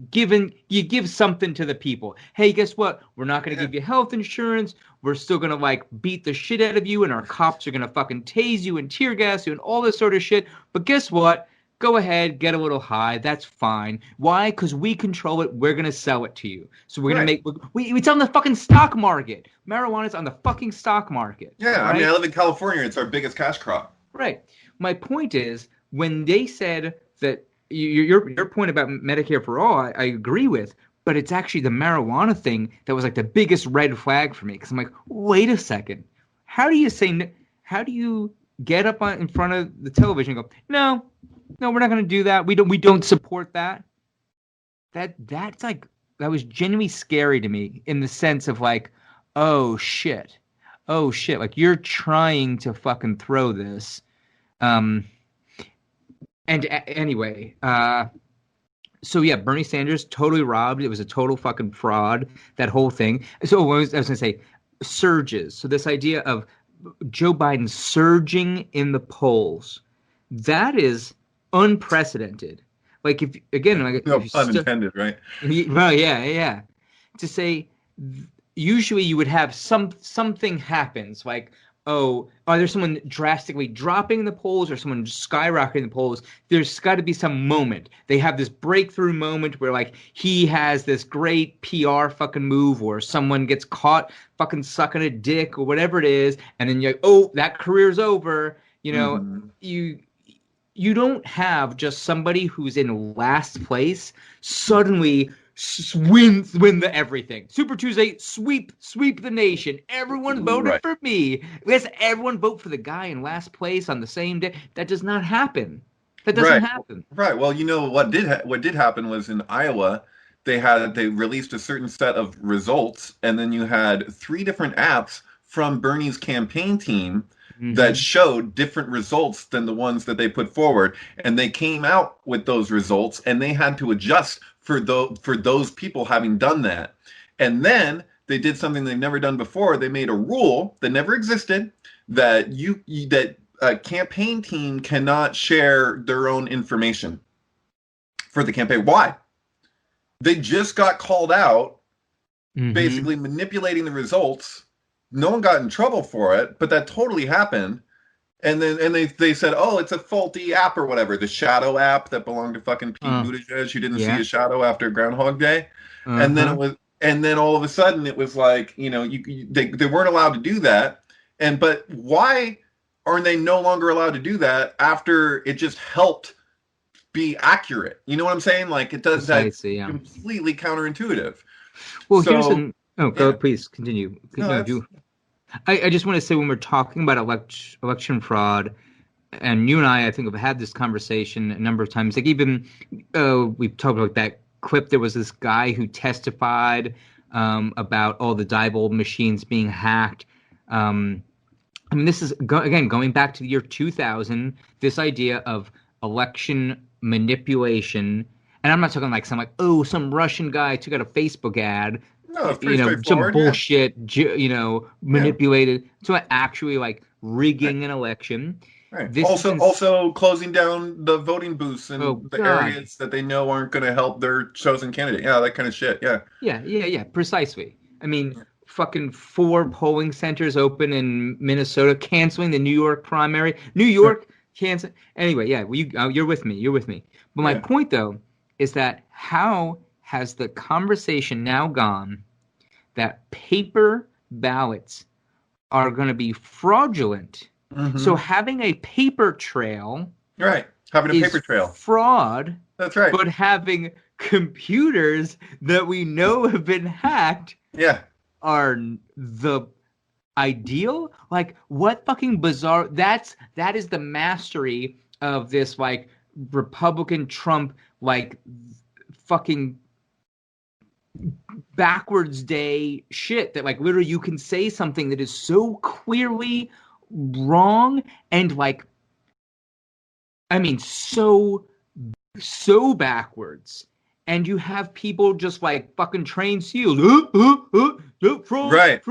you give something to the people. Hey, guess what? We're not going to give you health insurance. We're still going to like beat the shit out of you, and our cops are going to fucking tase you and tear gas you and all this sort of shit. But guess what? Go ahead, get a little high. That's fine. Why? Because we control it. We're gonna sell it to you. So we're gonna make. It's on the fucking stock market. Marijuana's on the fucking stock market. Yeah, right? I mean, I live in California. It's our biggest cash crop. Right. My point is, when they said that your point about Medicare for all, I agree with, but it's actually the marijuana thing that was like the biggest red flag for me, because I'm like, wait a second, how do you get up in front of the television and go, no, we're not going to do that. We don't support that. That's like, that was genuinely scary to me, in the sense of like, oh shit, like you're trying to fucking throw this. Anyway, so yeah, Bernie Sanders totally robbed. It was a total fucking fraud, that whole thing. So I was going to say, surges. So this idea of Joe Biden surging in the polls, that is unprecedented. Like, if again, like, no pun intended, right? Well, yeah. To say, usually you would have something happens, like, oh, there's someone drastically dropping the polls or someone skyrocketing the polls. There's got to be some moment. They have this breakthrough moment where, like, he has this great PR fucking move, or someone gets caught fucking sucking a dick or whatever it is, and then you're like, oh, that career's over. You know, you don't have just somebody who's in last place suddenly win the everything. Super Tuesday, sweep the nation. Everyone voted for me. Let's everyone vote for the guy in last place on the same day. That does not happen. That doesn't happen. Right. Well, you know what did happen was, in Iowa, they released a certain set of results, and then you had 3 different apps from Bernie's campaign team that showed different results than the ones that they put forward, and they came out with those results, and they had to adjust for those people having done that. And then they did something they've never done before. They made a rule that never existed, that a campaign team cannot share their own information for the campaign. Why? They just got called out, basically manipulating the results. No one got in trouble for it, but that totally happened. And then they said, oh, it's a faulty app or whatever. The shadow app that belonged to fucking Pete Buttigieg, who didn't see a shadow after Groundhog Day. And then all of a sudden it was like, you know, they weren't allowed to do that. But why are they no longer allowed to do that after it just helped be accurate? You know what I'm saying? Like, it does that completely counterintuitive. Well, go, please continue. I just want to say, when we're talking about election fraud, and you and I think, have had this conversation a number of times. Like, even we've talked about that clip. There was this guy who testified about all the Diebold machines being hacked. I mean, this is going back to the year 2000. This idea of election manipulation, and I'm not talking like some Russian guy took out a Facebook ad. No, it's pretty some bullshit, manipulated to actually like rigging an election. Right. Also closing down the voting booths in areas that they know aren't going to help their chosen candidate. Yeah, that kind of shit. Yeah, precisely. I mean, fucking 4 polling centers open in Minnesota, canceling the New York primary. New York cancel. Anyway, yeah, you're with me. But my point, though, is that how has the conversation now gone that paper ballots are going to be fraudulent? So having a paper trail, fraud. That's right. But having computers that we know have been hacked, are the ideal. Like, what fucking bizarre? That is the mastery of this, like, Republican Trump, like, fucking backwards day shit, that like literally you can say something that is so clearly wrong and like, I mean, so backwards, and you have people just like fucking trained seals. Right.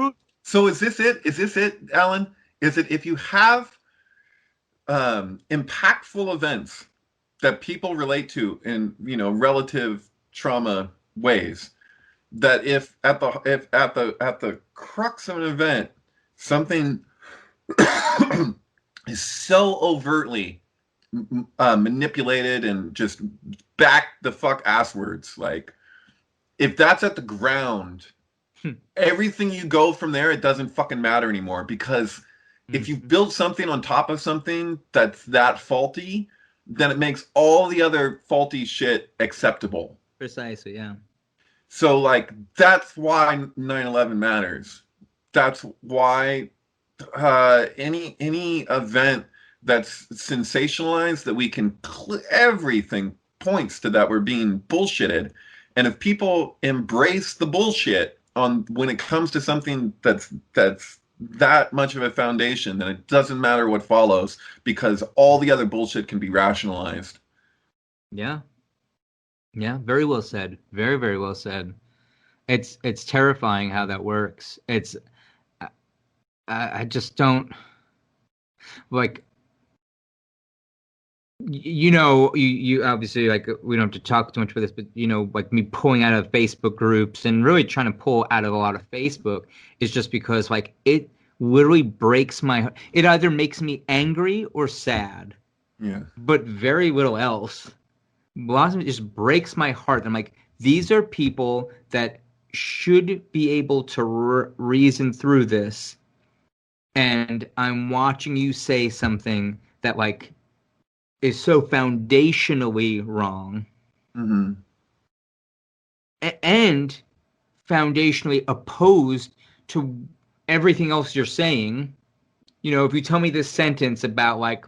So is this it, Alan? is that if you have impactful events that people relate to in, relative trauma ways, that if at the crux of an event something is so overtly manipulated and just back the fuck asswards, like if that's at the ground, everything you go from there, it doesn't fucking matter anymore, because if you build something on top of something that's that faulty, then it makes all the other faulty shit acceptable. Precisely, yeah. So, like, that's why 9/11 matters. That's why any event that's sensationalized, that we can everything points to that we're being bullshitted. And if people embrace the bullshit on when it comes to something that's that much of a foundation, then it doesn't matter what follows, because all the other bullshit can be rationalized. Yeah. Yeah, very well said. Very, very well said. It's terrifying how that works. I just don't like, you obviously, like, we don't have to talk too much for this, but like me pulling out of Facebook groups and really trying to pull out of a lot of Facebook is just because, like, it literally breaks my heart. It either makes me angry or sad. Yeah. But very little else. A lot of it just breaks my heart. I'm like, these are people that should be able to reason through this, and I'm watching you say something that, like, is so foundationally wrong, Mm-hmm. and foundationally opposed to everything else you're saying. If you tell me this sentence about, like,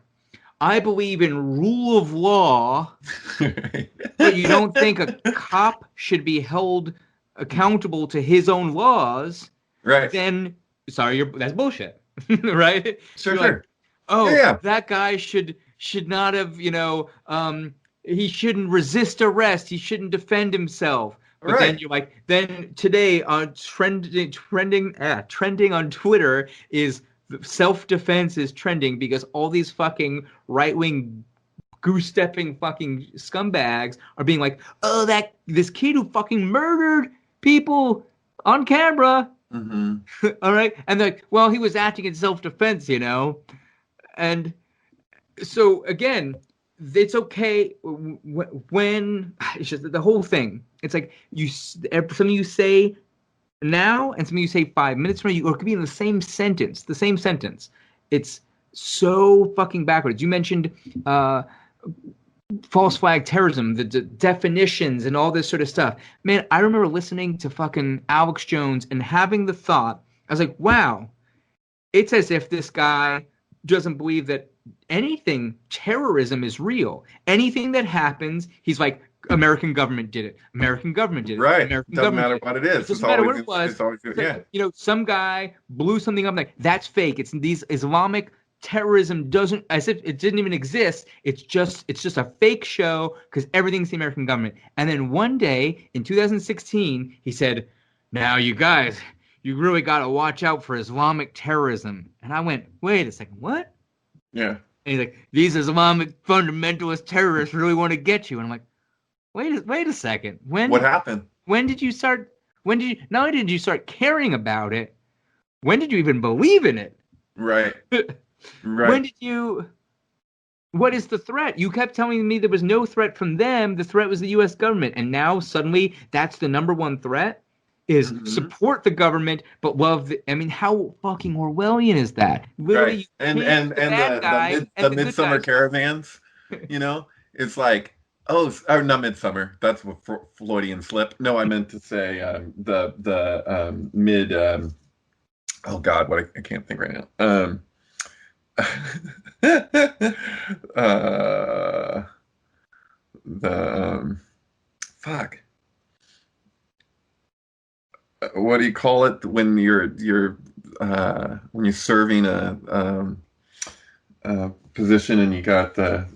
I believe in rule of law, but you don't think a cop should be held accountable to his own laws, Right. then sorry, that's bullshit. Right? Sure, You're sure. like, oh, Yeah. that guy should not have, he shouldn't resist arrest. He shouldn't defend himself. But then you're like, then today on trending on Twitter is self-defense is trending because all these fucking right-wing goose-stepping fucking scumbags are being like, oh, this kid who fucking murdered people on camera. Mm-hmm. All right. And they're like, well, he was acting in self-defense, And so, again, it's okay when it's just the whole thing. It's like something you say now and something you say 5 minutes from now, or it could be in the same sentence. It's so fucking backwards. You mentioned false flag terrorism, the definitions and all this sort of stuff. Man, I remember listening to fucking Alex Jones and having the thought, I was like, wow, it's as if this guy doesn't believe that terrorism is real. Anything that happens, he's like, American government did it. American government did it. Right. American Doesn't government matter what it is. It doesn't matter what it was. It's always, yeah. Some guy blew something up, like, that's fake. It's these Islamic terrorism doesn't, as if it didn't even exist. It's just a fake show because everything's the American government. And then one day in 2016, he said, now you guys, you really got to watch out for Islamic terrorism. And I went, wait a second, what? Yeah. And he's like, these Islamic fundamentalist terrorists really want to get you. And I'm like, wait a second. What happened? Not only did you start caring about it, when did you even believe in it? Right. Right. What is the threat? You kept telling me there was no threat from them. The threat was the U.S. government. And now suddenly that's the number one threat is support the government, but love how fucking Orwellian is that? Literally, right. And the Midsummer Caravans, it's like, not Midsummer. That's what Freudian slip. No, I meant to say the mid. Oh God, what I can't think right now. Fuck. What do you call it when you're serving a position and you got the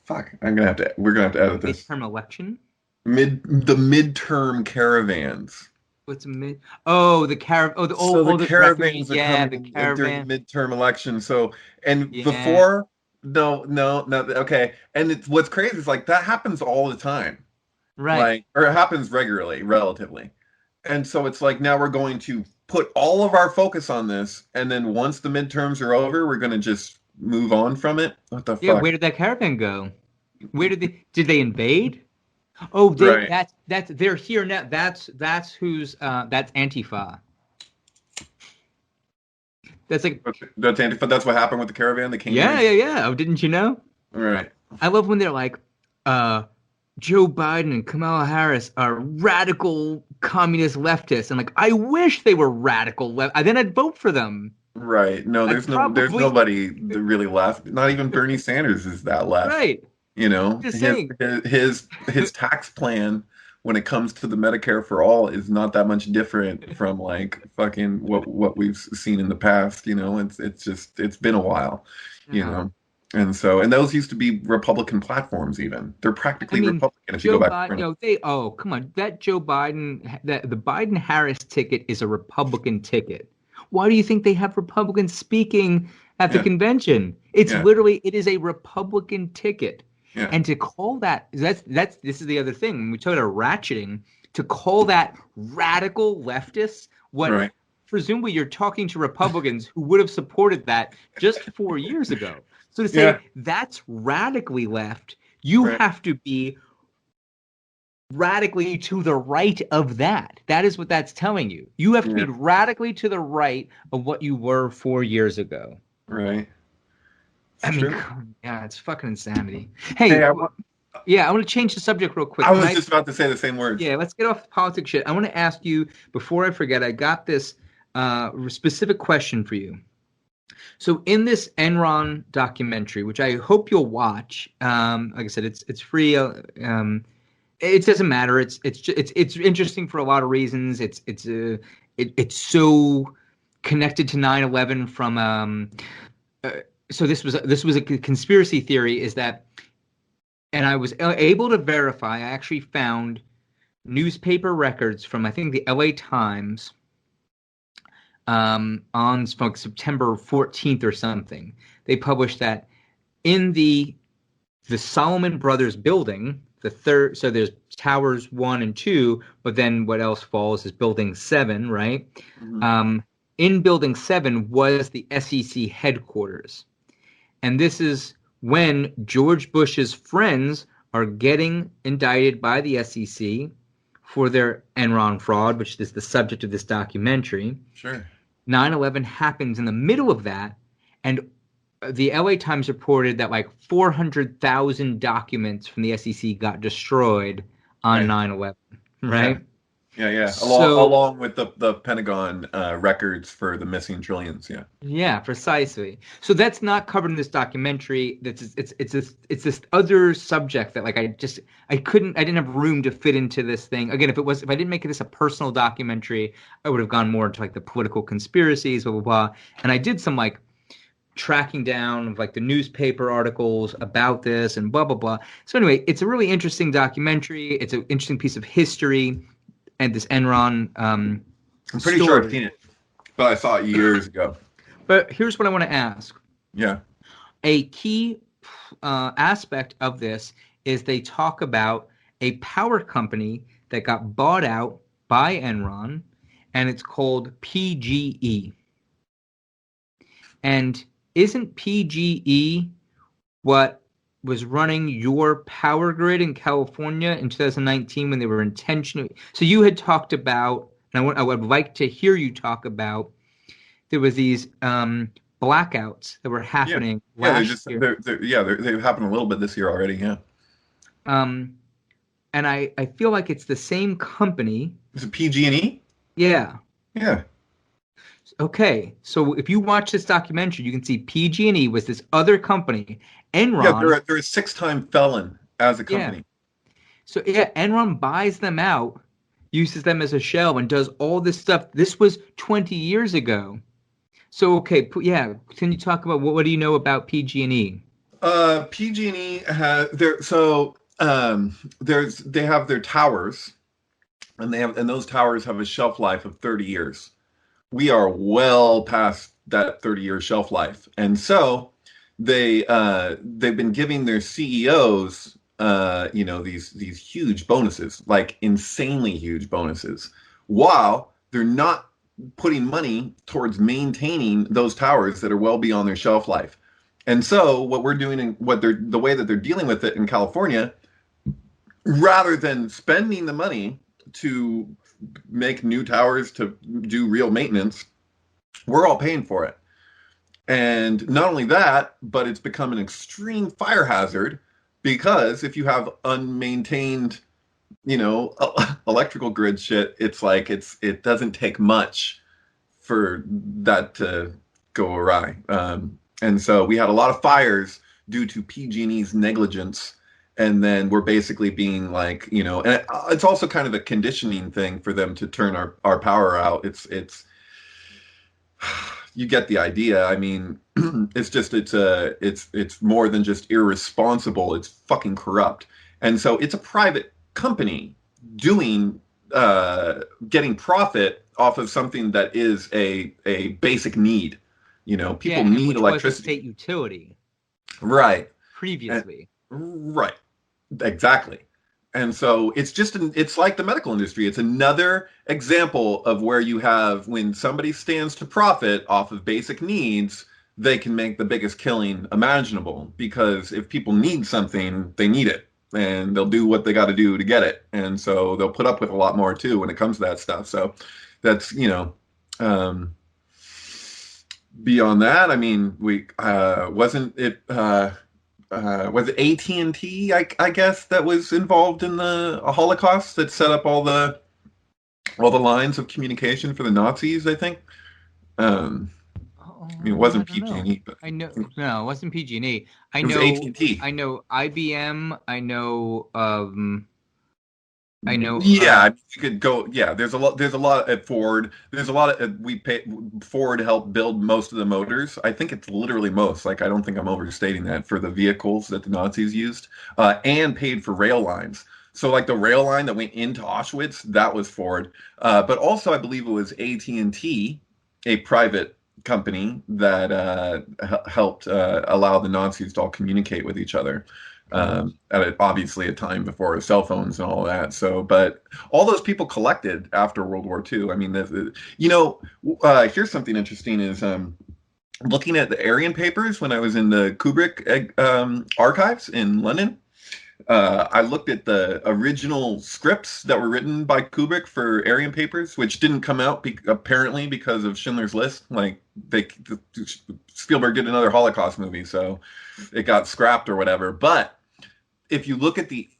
fuck? We're gonna have to edit this. Midterm election. The midterm caravans. What's a mid? Oh, the caravan. Oh, So the the referee. caravans are Yeah, the coming during the caravan. midterm election. So, and Yeah, before, no, no, no. Okay, and it's what's crazy is like that happens all the time, right. like, or it happens regularly, relatively. And so it's like now we're going to put all of our focus on this, and then once the midterms are over, we're going to just move on from it. What the Yeah, fuck? where did that caravan go? Where did they invade? Oh, Right. that's they're here now. That's who's that's Antifa. That's like That's Antifa. That's what happened with the caravan that came yeah, here. yeah, yeah. Oh, didn't you know? Right. I love when they're like, uh, Joe Biden and Kamala Harris are radical communist leftists. And like, I wish they were radical left. Then I'd vote for them. Right. No, I'd there's probably nobody that really left. Not even Bernie Sanders is that left. right. You know, Just saying. his tax plan when it comes to the Medicare for all is not that much different from like fucking what we've seen in the past. You know, it's just it's been a while. You No. know, and so and those used to be Republican platforms. Even they're I practically mean, Republican if you go Joe back. Biden, they, oh, come on. That Joe Biden, that the Biden Harris ticket is a Republican ticket. Why do you think they have Republicans speaking at the Yeah, convention? It's yeah, literally, it is a Republican ticket. yeah. And to call this is the other thing. When we talk about ratcheting, to call that radical leftists, what Right, presumably you're talking to Republicans who would have supported that just 4 years ago. So to yeah, say that's radically left, you right, have to be radically to the right of that. That is what that's telling you. You have to be yeah, radically to the right of what you were 4 years ago. right. I It's mean, true. yeah, it's fucking insanity. Hey, Hey, yeah, I want to change the subject real quick. I Can was I? just about to say the same words. Yeah, let's get off the politics shit. I want to ask you before I forget. I got this specific question for you. So in this Enron documentary, which I hope you'll watch, like I said, it's free. It doesn't matter. It's interesting for a lot of reasons. It's so connected to 9/11 from uh, so this was a conspiracy theory is that, and I was able to verify. I actually found newspaper records from I think the LA Times on September 14th or something. They published that in the Solomon Brothers building, the third, so there's towers 1 and 2, but then what else falls is building 7, right? Mhm. In building 7 was the SEC headquarters. And this is when George Bush's friends are getting indicted by the SEC for their Enron fraud, which is the subject of this documentary. Sure. 9/11 happens in the middle of that, and the LA Times reported that like 400,000 documents from the SEC got destroyed on Right. 9/11, Yeah. right? Yeah. Yeah. So, Along with the Pentagon records for the missing trillions. Yeah. yeah, precisely. So that's not covered in this documentary. It's this other subject that like I didn't have room to fit into this thing. Again, if I didn't make this a personal documentary, I would have gone more into like the political conspiracies, blah blah blah. And I did some like tracking down of like the newspaper articles about this and blah blah blah. So anyway, it's a really interesting documentary. It's an interesting piece of history, and this Enron I'm pretty sure I've story. seen it, but I saw it years ago. But here's what I want to ask. Yeah. A key aspect of this is they talk about a power company that got bought out by Enron, and it's called PGE. And isn't PGE what was running your power grid in California in 2019 when they were intentionally? So you had talked about, and I would like to hear you talk about, there was these blackouts that were Yeah. happening Yeah. last year. They've happened a little bit this year already. Yeah. Um, and I feel like it's the same company. Is it PG&E? Yeah. Yeah. Okay. So if you watch this documentary, you can see PG&E was this other company. Yeah. Enron, They're a 6-time felon as a yeah. company. So yeah, Enron buys them out, uses them as a shell, and does all this stuff. This was 20 years ago. So okay, yeah. Can you talk about what do you know about PG&E? PG&E has they have their towers and those towers have a shelf life of 30 years. We are well past that 30-year shelf life, and so they've been giving their CEOs these huge bonuses, like insanely huge bonuses, while they're not putting money towards maintaining those towers that are well beyond their shelf life. And so what we're doing and the way that they're dealing with it in California, rather than spending the money to make new towers to do real maintenance, we're all paying for it. And not only that, but it's become an extreme fire hazard because if you have unmaintained, electrical grid shit, it's like it doesn't take much for that to go awry. And so we had a lot of fires due to PG&E's negligence. And then we're basically being like, and it's also kind of a conditioning thing for them to turn our power out. It's you get the idea. I mean, it's more than just irresponsible. It's fucking corrupt. And so it's a private company doing getting profit off of something that is a basic need. People need electricity. Was a state utility, right? Previously, right, exactly. And so it's like the medical industry. It's another example of where you have, when somebody stands to profit off of basic needs, they can make the biggest killing imaginable, because if people need something, they need it, and they'll do what they got to do to get it. And so they'll put up with a lot more too when it comes to that stuff. So that's, beyond that, I mean, was it AT&T, I guess, that was involved in the Holocaust, that set up all the lines of communication for the Nazis, I think. It wasn't PG&E, but I know. No, it wasn't PG&E. It was AT&T. I know IBM. I know. I know. Yeah, you could go. Yeah, there's a lot at Ford. There's a lot of Ford helped build most of the motors. I think it's literally most. Like, I don't think I'm overstating that, for the vehicles that the Nazis used, and paid for rail lines. So like the rail line that went into Auschwitz, that was Ford. But also I believe it was AT&T, a private company that helped allow the Nazis to all communicate with each other. Obviously a time before cell phones and all that. So, but all those people collected after World War II. I mean, here's something interesting is looking at the Aryan papers when I was in the Kubrick archives in London. I looked at the original scripts that were written by Kubrick for Aryan papers, which didn't come out apparently because of Schindler's List. Like, Spielberg did another Holocaust movie, so it got scrapped or whatever. But if you look at the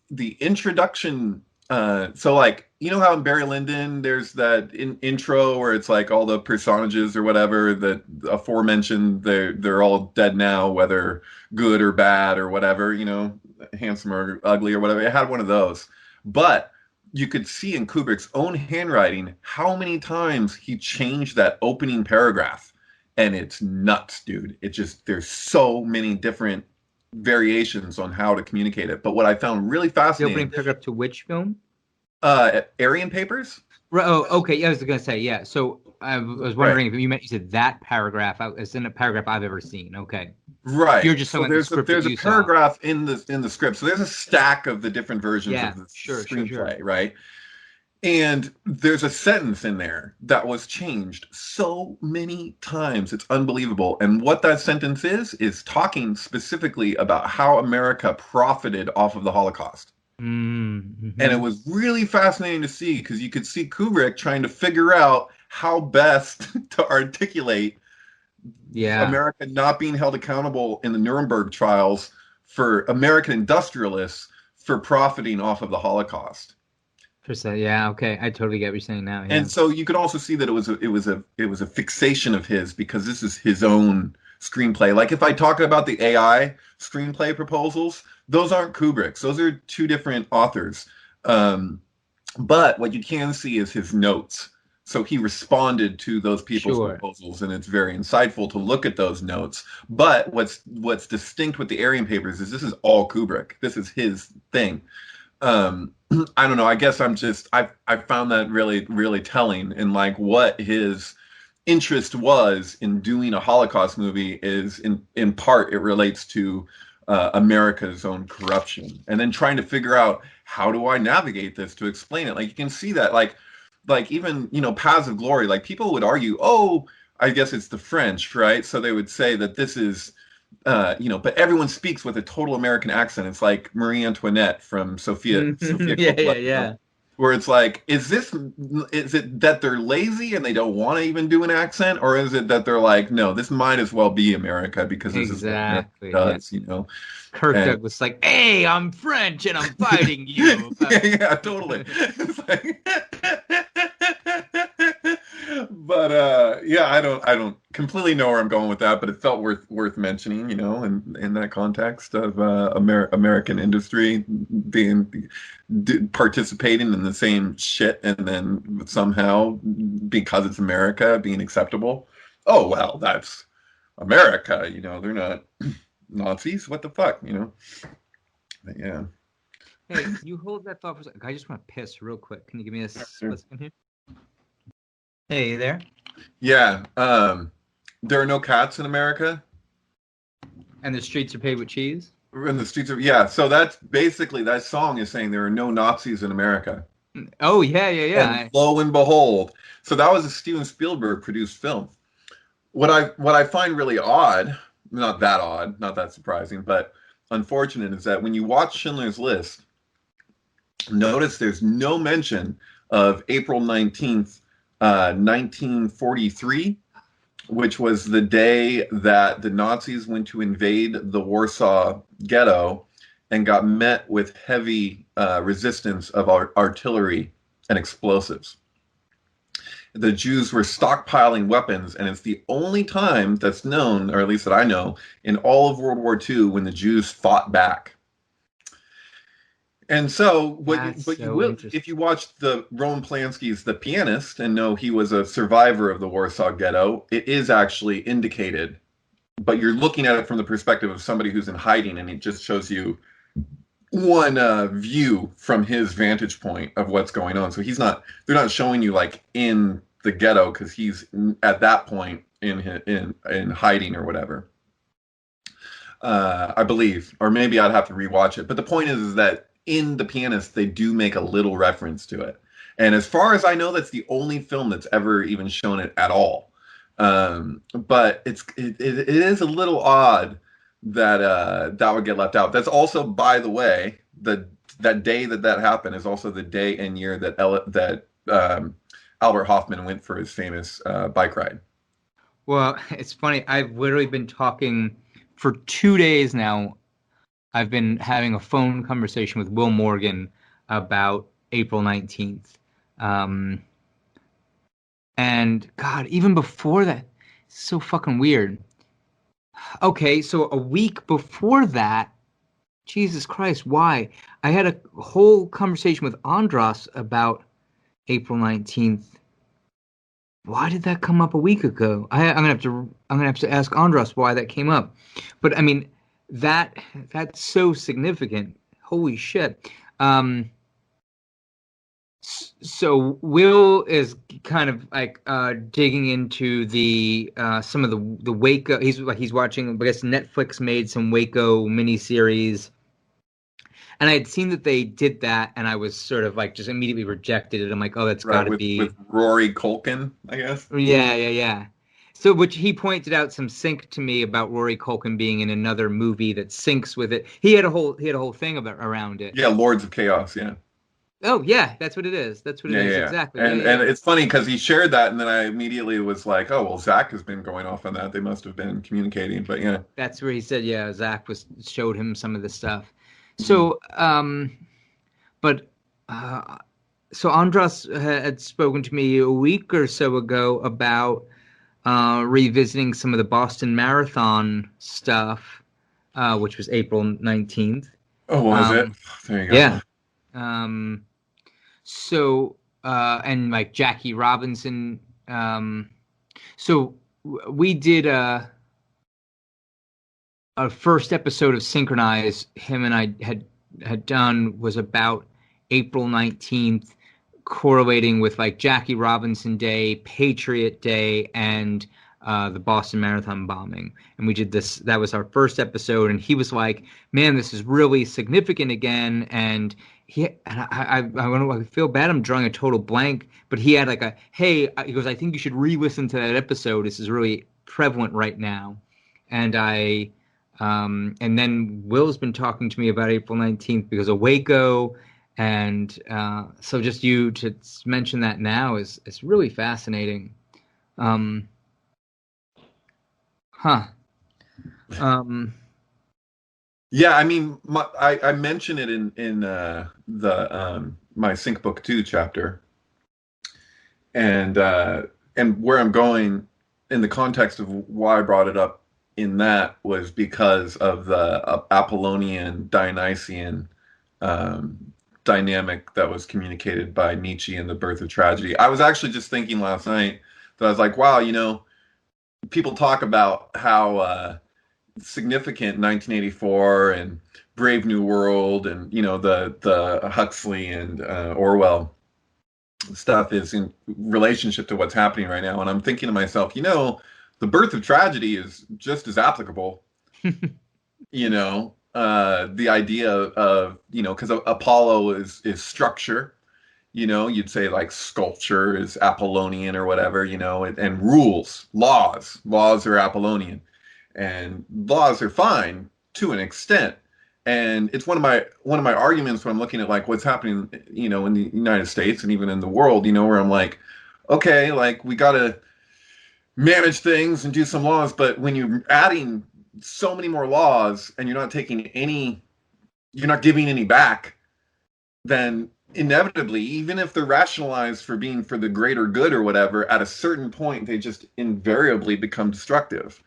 introduction, so like, how in Barry Lyndon there's that intro where it's like all the personages or whatever that aforementioned, they're all dead now, whether good or bad or whatever, handsome or ugly or whatever. It had one of those. But you could see in Kubrick's own handwriting how many times he changed that opening paragraph. And it's nuts, dude. There's so many different variations on how to communicate it. But what I found really fascinating... The opening paragraph to which film? Aryan Papers? Oh, okay. Yeah, I was going to say, yeah. So I was wondering if you said that paragraph. It's in a paragraph I've ever seen. Okay. Right. You're just saying there's a paragraph in the script. So there's a stack of the different versions of the screenplay, right? And there's a sentence in there that was changed so many times. It's unbelievable. And what that sentence is talking specifically about how America profited off of the Holocaust. Mm-hmm. And it was really fascinating to see, because you could see Kubrick trying to figure out how best to articulate America not being held accountable in the Nuremberg trials for American industrialists for profiting off of the Holocaust. Yeah, okay, I totally get what you're saying now. Yeah. And so you could also see that it was a fixation of his, because this is his own screenplay. Like, if I talk about the AI screenplay proposals, those aren't Kubrick's. Those are two different authors. But what you can see is his notes. So he responded to those people's proposals, and it's very insightful to look at those notes. But what's distinct with the Aryan papers is this is all Kubrick. This is his thing. I don't know. I guess I found that really really telling, and like what his interest was in doing a Holocaust movie is in part it relates to America's own corruption, and then trying to figure out how do I navigate this to explain it. Like you can see that like even Paths of Glory. Like people would argue, oh, I guess it's the French, right? So they would say that this is but everyone speaks with a total American accent. It's like Marie Antoinette from Sophia Yeah, yeah, Coppola, yeah. where it's like, is it that they're lazy and they don't want to even do an accent, or is it that they're like, no, this might as well be America because this is what America Exactly. Yeah. does. Kirk And Douglas like, hey, I'm French and I'm fighting you. yeah, totally. It's like, but yeah, I don't completely know where I'm going with that, but it felt worth mentioning, in that context of American industry being participating in the same shit, and then somehow because it's America being acceptable. Oh well, that's America. They're not Nazis. What the fuck, But yeah. Hey, you hold that thought for a second. I just want to piss real quick. Can you give me a split second here? Hey, you there? Yeah. There are no cats in America. And the streets are paved with cheese? In the streets of yeah. So that's basically that song is saying there are no Nazis in America. Oh, yeah, yeah, yeah. And lo and behold, so that was a Steven Spielberg produced film. What I find really odd, not that odd, not that surprising, but unfortunate is that when you watch Schindler's List, notice there's no mention of April 19th, 1943, which was the day that the Nazis went to invade the Warsaw Ghetto and got met with heavy resistance of artillery and explosives. The Jews were stockpiling weapons, and it's the only time that's known, or at least that I know, in all of World War II when the Jews fought back. And so, you will, if you watch the Roman Polanski's The Pianist and know he was a survivor of the Warsaw Ghetto, it is actually indicated, but you're looking at it from the perspective of somebody who's in hiding, and it just shows you one view from his vantage point of what's going on. So they're not showing you like in the ghetto because he's at that point in hiding or whatever. I believe, or maybe I'd have to rewatch it. But the point is that in The Pianist, they do make a little reference to it. And as far as I know, that's the only film that's ever even shown it at all. But it is a little odd that that would get left out. That's also, by the way, that day that happened is also the day and year that Albert Hoffman went for his famous bike ride. Well, it's funny. I've literally been talking for 2 days now. I've been having a phone conversation with Will Morgan about April 19th. And God, even before that, it's so fucking weird. Okay, so a week before that, Jesus Christ, why? I had a whole conversation with Andras about April 19th. Why did that come up a week ago? I'm gonna have to ask Andras why that came up. But I mean, that's so significant. Holy shit. So Will is kind of like digging into the some of the Waco. He's watching. I guess Netflix made some Waco miniseries, and I had seen that they did that, and I was sort of like just immediately rejected it. I'm like, oh, that's got to be with Rory Culkin, I guess. Yeah. So, which he pointed out some sync to me about Rory Culkin being in another movie that syncs with it. He had a whole thing around it. Yeah, Lords of Chaos. Yeah. Oh yeah, that's what it is. That's what it is. Exactly. And it's funny because he shared that, and then I immediately was like, oh well, Zach has been going off on that. They must have been communicating, but yeah. That's where he said, yeah, Zach showed him some of the stuff. So, so Andras had spoken to me a week or so ago about revisiting some of the Boston Marathon stuff, which was April 19th. Oh, was it? There you go. Yeah. So, and like Jackie Robinson. So we did our first episode of Synchronize, him and I had done was about April 19th correlating with like Jackie Robinson Day, Patriot Day, and the Boston Marathon bombing. And we did this. That was our first episode, and he was like, "Man, this is really significant again." And I don't know. I feel bad. I'm drawing a total blank, but he had like a, "Hey," he goes, "I think you should re-listen to that episode. This is really prevalent right now." And and then Will's been talking to me about April 19th because of Waco. And so just you to mention that now is really fascinating. Um, huh. Yeah, I mean, I mention it in the my Sync Book 2 chapter, and where I'm going in the context of why I brought it up in that was because of the Apollonian Dionysian um, dynamic that was communicated by Nietzsche in The Birth of Tragedy. I was actually just thinking last night that I was like, wow, people talk about how significant 1984 and Brave New World and the Huxley and Orwell stuff is in relationship to what's happening right now. And I'm thinking to myself, The Birth of Tragedy is just as applicable. The idea of because Apollo is structure. You'd say like sculpture is Apollonian or whatever, and rules, laws are Apollonian, and laws are fine to an extent. And it's one of my arguments when I'm looking at like what's happening, in the United States and even in the world, where I'm like, okay, like we got to manage things and do some laws, but when you're adding so many more laws and you're not giving any back, then inevitably, even if they're rationalized for being for the greater good or whatever, at a certain point, they just invariably become destructive.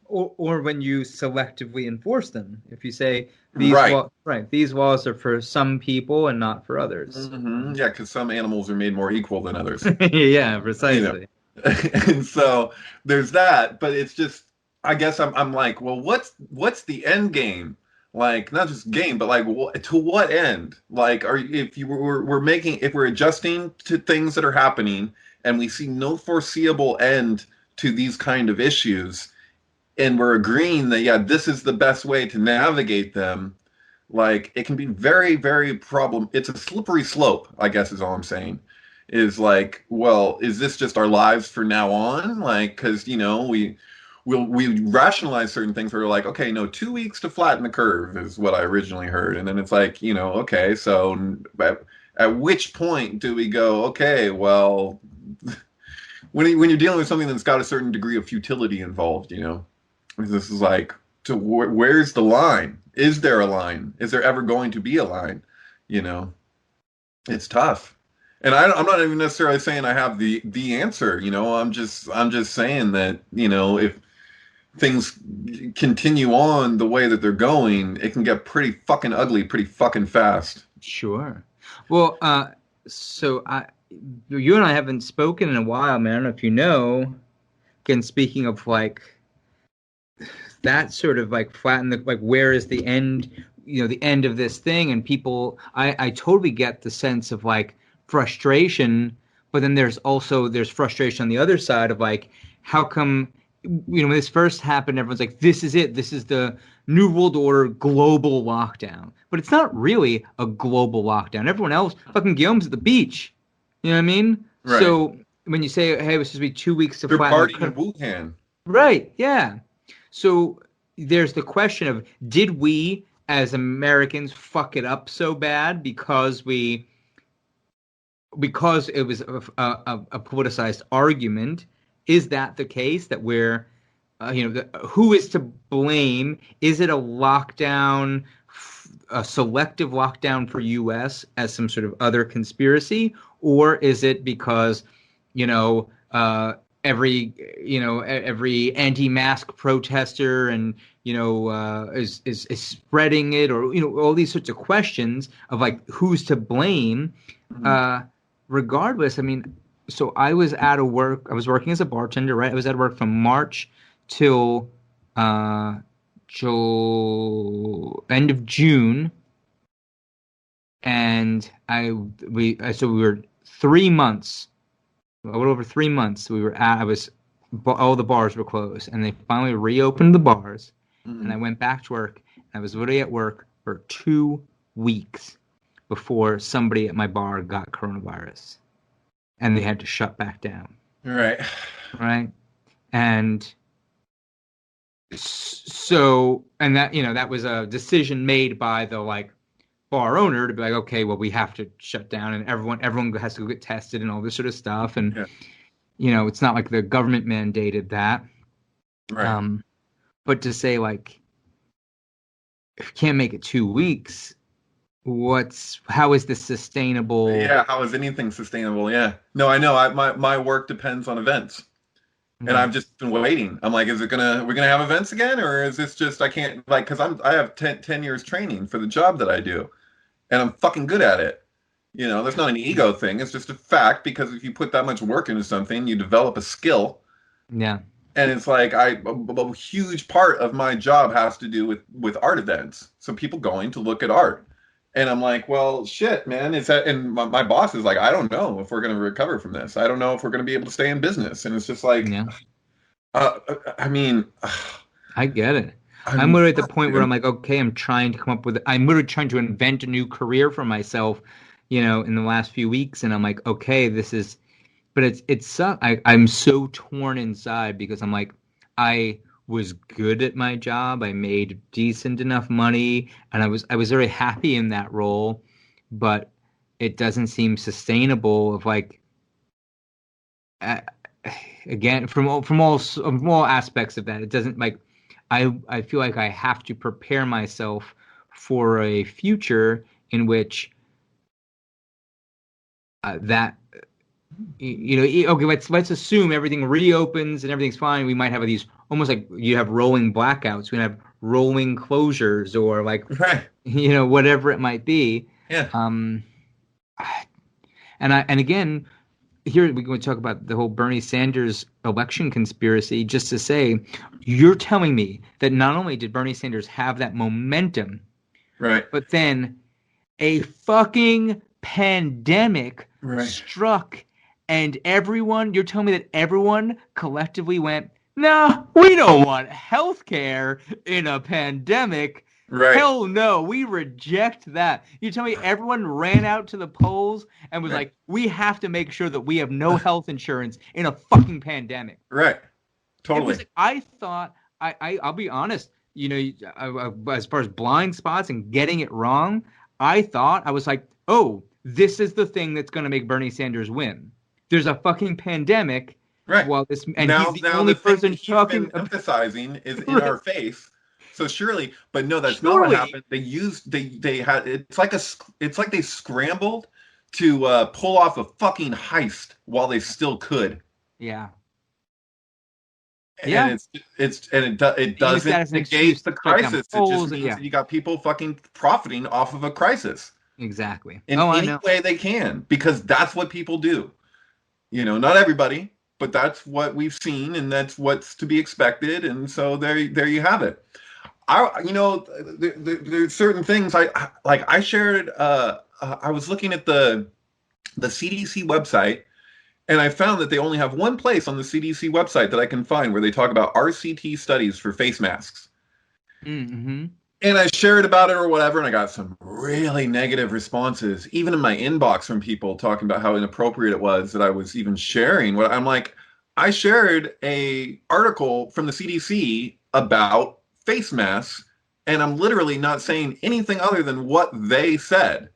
Or when you selectively enforce them, if you say Right. these laws are for some people and not for others. Mm-hmm. Yeah, because some animals are made more equal than others. Yeah, precisely. And so there's that, but it's just, I guess I'm like, well, what's the end game? Like, not just game, but like, to what end? Like, if we're adjusting to things that are happening and we see no foreseeable end to these kind of issues, and we're agreeing that, yeah, this is the best way to navigate them, like, it can be very, very it's a slippery slope, I guess is all I'm saying. Is like, well, is this just our lives for now on? Like, because we rationalize certain things where we're like, okay, no, 2 weeks to flatten the curve is what I originally heard, and then it's like, okay, so at which point do we go, okay, well, when you're dealing with something that's got a certain degree of futility involved, this is like, where's the line? Is there a line? Is there ever going to be a line? It's tough. And I'm not even necessarily saying I have the answer. I'm just saying that if things continue on the way that they're going, it can get pretty fucking ugly pretty fucking fast. Sure. Well, so you and I haven't spoken in a while, man. I don't know if you know. Again, speaking of like that sort of like flatten the like where is the end? The end of this thing, and people. I totally get the sense of like frustration, but then there's frustration on the other side of like, how come when this first happened, everyone's like, this is it, this is the new world order global lockdown, but it's not really a global lockdown. Everyone else, fucking Guillaume's at the beach, you know what I mean? Right. So when you say, hey, it was supposed to be 2 weeks to they're flatten partying in Wuhan, right? Yeah. So there's the question of, did we as Americans fuck it up so bad because it was a politicized argument? Is that the case that we're, who is to blame? Is it a lockdown, a selective lockdown for U.S. as some sort of other conspiracy, or is it because, every anti-mask protester and is spreading it, or all these sorts of questions of like who's to blame? Mm-hmm. Regardless, I mean, so I was working as a bartender, right? I was at work from March till end of June. and so we were 3 months, a little over 3 months. All the bars were closed, and they finally reopened the bars, and I Mhm. went back to work. And I was literally at work for 2 weeks before somebody at my bar got coronavirus, and they had to shut back down. Right. Right, and so, and that, that was a decision made by the like bar owner to be like, okay, well, we have to shut down, and everyone has to go get tested and all this sort of stuff, and Yeah. it's not like the government mandated that. Right. um but to say like, if you can't make it 2 weeks, how is this sustainable? Yeah. How is anything sustainable? Yeah. No, I know. My work depends on events. And Yeah, I've just been waiting. I'm like, is it gonna we're gonna have events again, or is this just I can't like because I have 10 years training for the job that I do, and I'm fucking good at it. That's not an ego thing. It's just a fact because if you put that much work into something, you develop a skill. yeah, And it's like a huge part of my job has to do with art events. So people going to look at art. And I'm like, well, shit, man. It's that, and my boss is like, I don't know if we're going to recover from this. I don't know if we're going to be able to stay in business. And it's just like, yeah. I mean, I get it. I I'm mean, literally at the fuck, point where dude. I'm like, okay, I'm literally trying to invent a new career for myself, in the last few weeks, and I'm like, okay, but I'm so torn inside because I'm like, I was good at my job, I made decent enough money, and I was very happy in that role, but it doesn't seem sustainable. Of like, uh, again, from all aspects of that, it doesn't like, I feel like I have to prepare myself for a future in which, that okay, let's assume everything reopens and everything's fine. We might have these, almost like you have rolling blackouts. We have rolling closures, or like, Right. whatever it might be. Yeah. Um, and again, here we're going to talk about the whole Bernie Sanders election conspiracy. Just to say, you're telling me that not only did Bernie Sanders have that momentum, Right. but then a fucking pandemic Right. struck, and you're telling me that everyone collectively went, nah, we don't want healthcare in a pandemic. Right. Hell no, we reject that. You tell me everyone ran out to the polls and was Right. like, we have to make sure that we have no health insurance in a fucking pandemic. Right. It was Totally. like, I thought, I'll be honest, as far as blind spots and getting it wrong, I was like, oh, this is the thing that's going to make Bernie Sanders win. There's a fucking pandemic, Right. and he's the Now only the thing that person he's talking been about. emphasizing is in our face. So surely, but no, that's not what Surely, happened. They had it's like they scrambled to pull off a fucking heist while they still could. yeah, And yeah. it Use that doesn't as an excuse negate the to shut down crisis. It just polls, and means yeah, that you got people fucking profiting off of a crisis exactly. in Oh, I any know. way they can because that's what people do. Not everybody, but that's what we've seen, and that's what's to be expected. And so there you have it. There's certain things like. I shared. I was looking at the CDC website, and I found that they only have one place on the CDC website that I can find where they talk about RCT studies for face masks. Mm-hmm. And I shared about it or whatever, and I got some really negative responses, even in my inbox from people talking about how inappropriate it was that I was even sharing. What I'm like, I shared a article from the CDC about face masks, and I'm literally not saying anything other than what they said.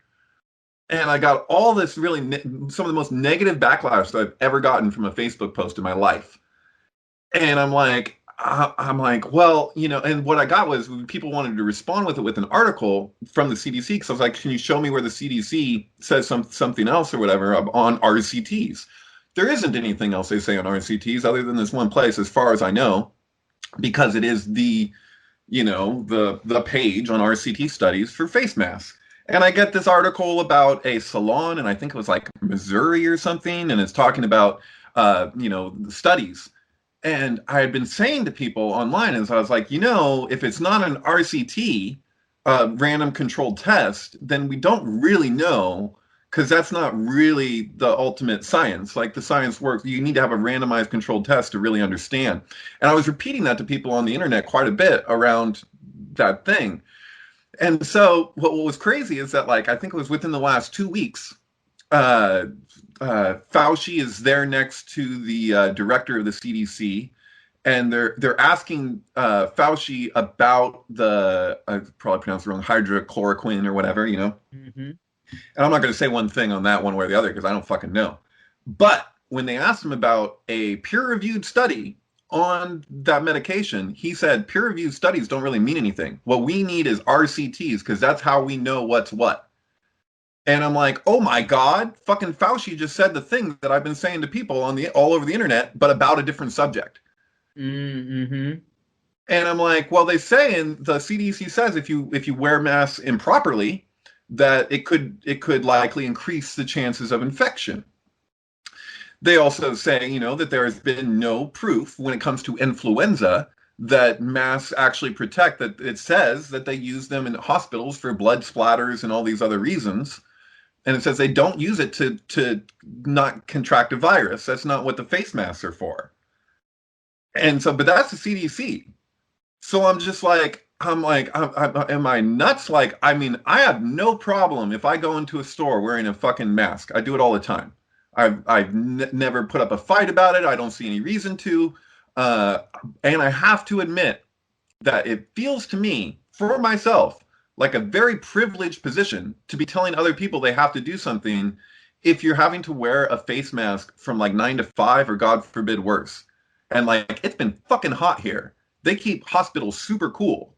And I got all this some of the most negative backlash that I've ever gotten from a Facebook post in my life. And I'm like, well, and what I got was people wanted to respond with it with an article from the CDC because I was like, can you show me where the CDC says something else or whatever on RCTs? There isn't anything else they say on RCTs other than this one place, as far as I know, because it is the page on RCT studies for face masks. And I get this article about a salon, and I think it was like Missouri or something, and it's talking about studies. And I had been saying to people online, as I was like, if it's not an RCT, random controlled test, then we don't really know because that's not really the ultimate science. Like the science works, you need to have a randomized controlled test to really understand. And I was repeating that to people on the internet quite a bit around that thing. And so what was crazy is that like I think it was within the last 2 weeks, uh, Fauci is there next to the director of the CDC, and they're asking Fauci about the I probably pronounced it wrong, hydrochloroquine or whatever, you know. Mm-hmm. And I'm not going to say one thing on that one way or the other because I don't fucking know. But when they asked him about a peer-reviewed study on that medication, he said peer-reviewed studies don't really mean anything. What we need is RCTs because that's how we know what's what. And I'm like, oh my God, fucking Fauci just said the thing that I've been saying to people on the all over the internet, but about a different subject. Mm-hmm. And I'm like, well, they say, and the CDC says if you wear masks improperly, that it could likely increase the chances of infection. They also say, you know, that there has been no proof when it comes to influenza that masks actually protect. That it says that they use them in hospitals for blood splatters and all these other reasons. And it says they don't use it to not contract a virus. That's not what the face masks are for. And so, but that's the CDC. So am I nuts? Like, I mean, I have no problem if I go into a store wearing a fucking mask. I do it all the time. I've never put up a fight about it. I don't see any reason to. And I have to admit that it feels to me, for myself, like a very privileged position to be telling other people they have to do something if you're having to wear a face mask from like 9 to 5 or God forbid worse. And like, it's been fucking hot here. They keep hospitals super cool.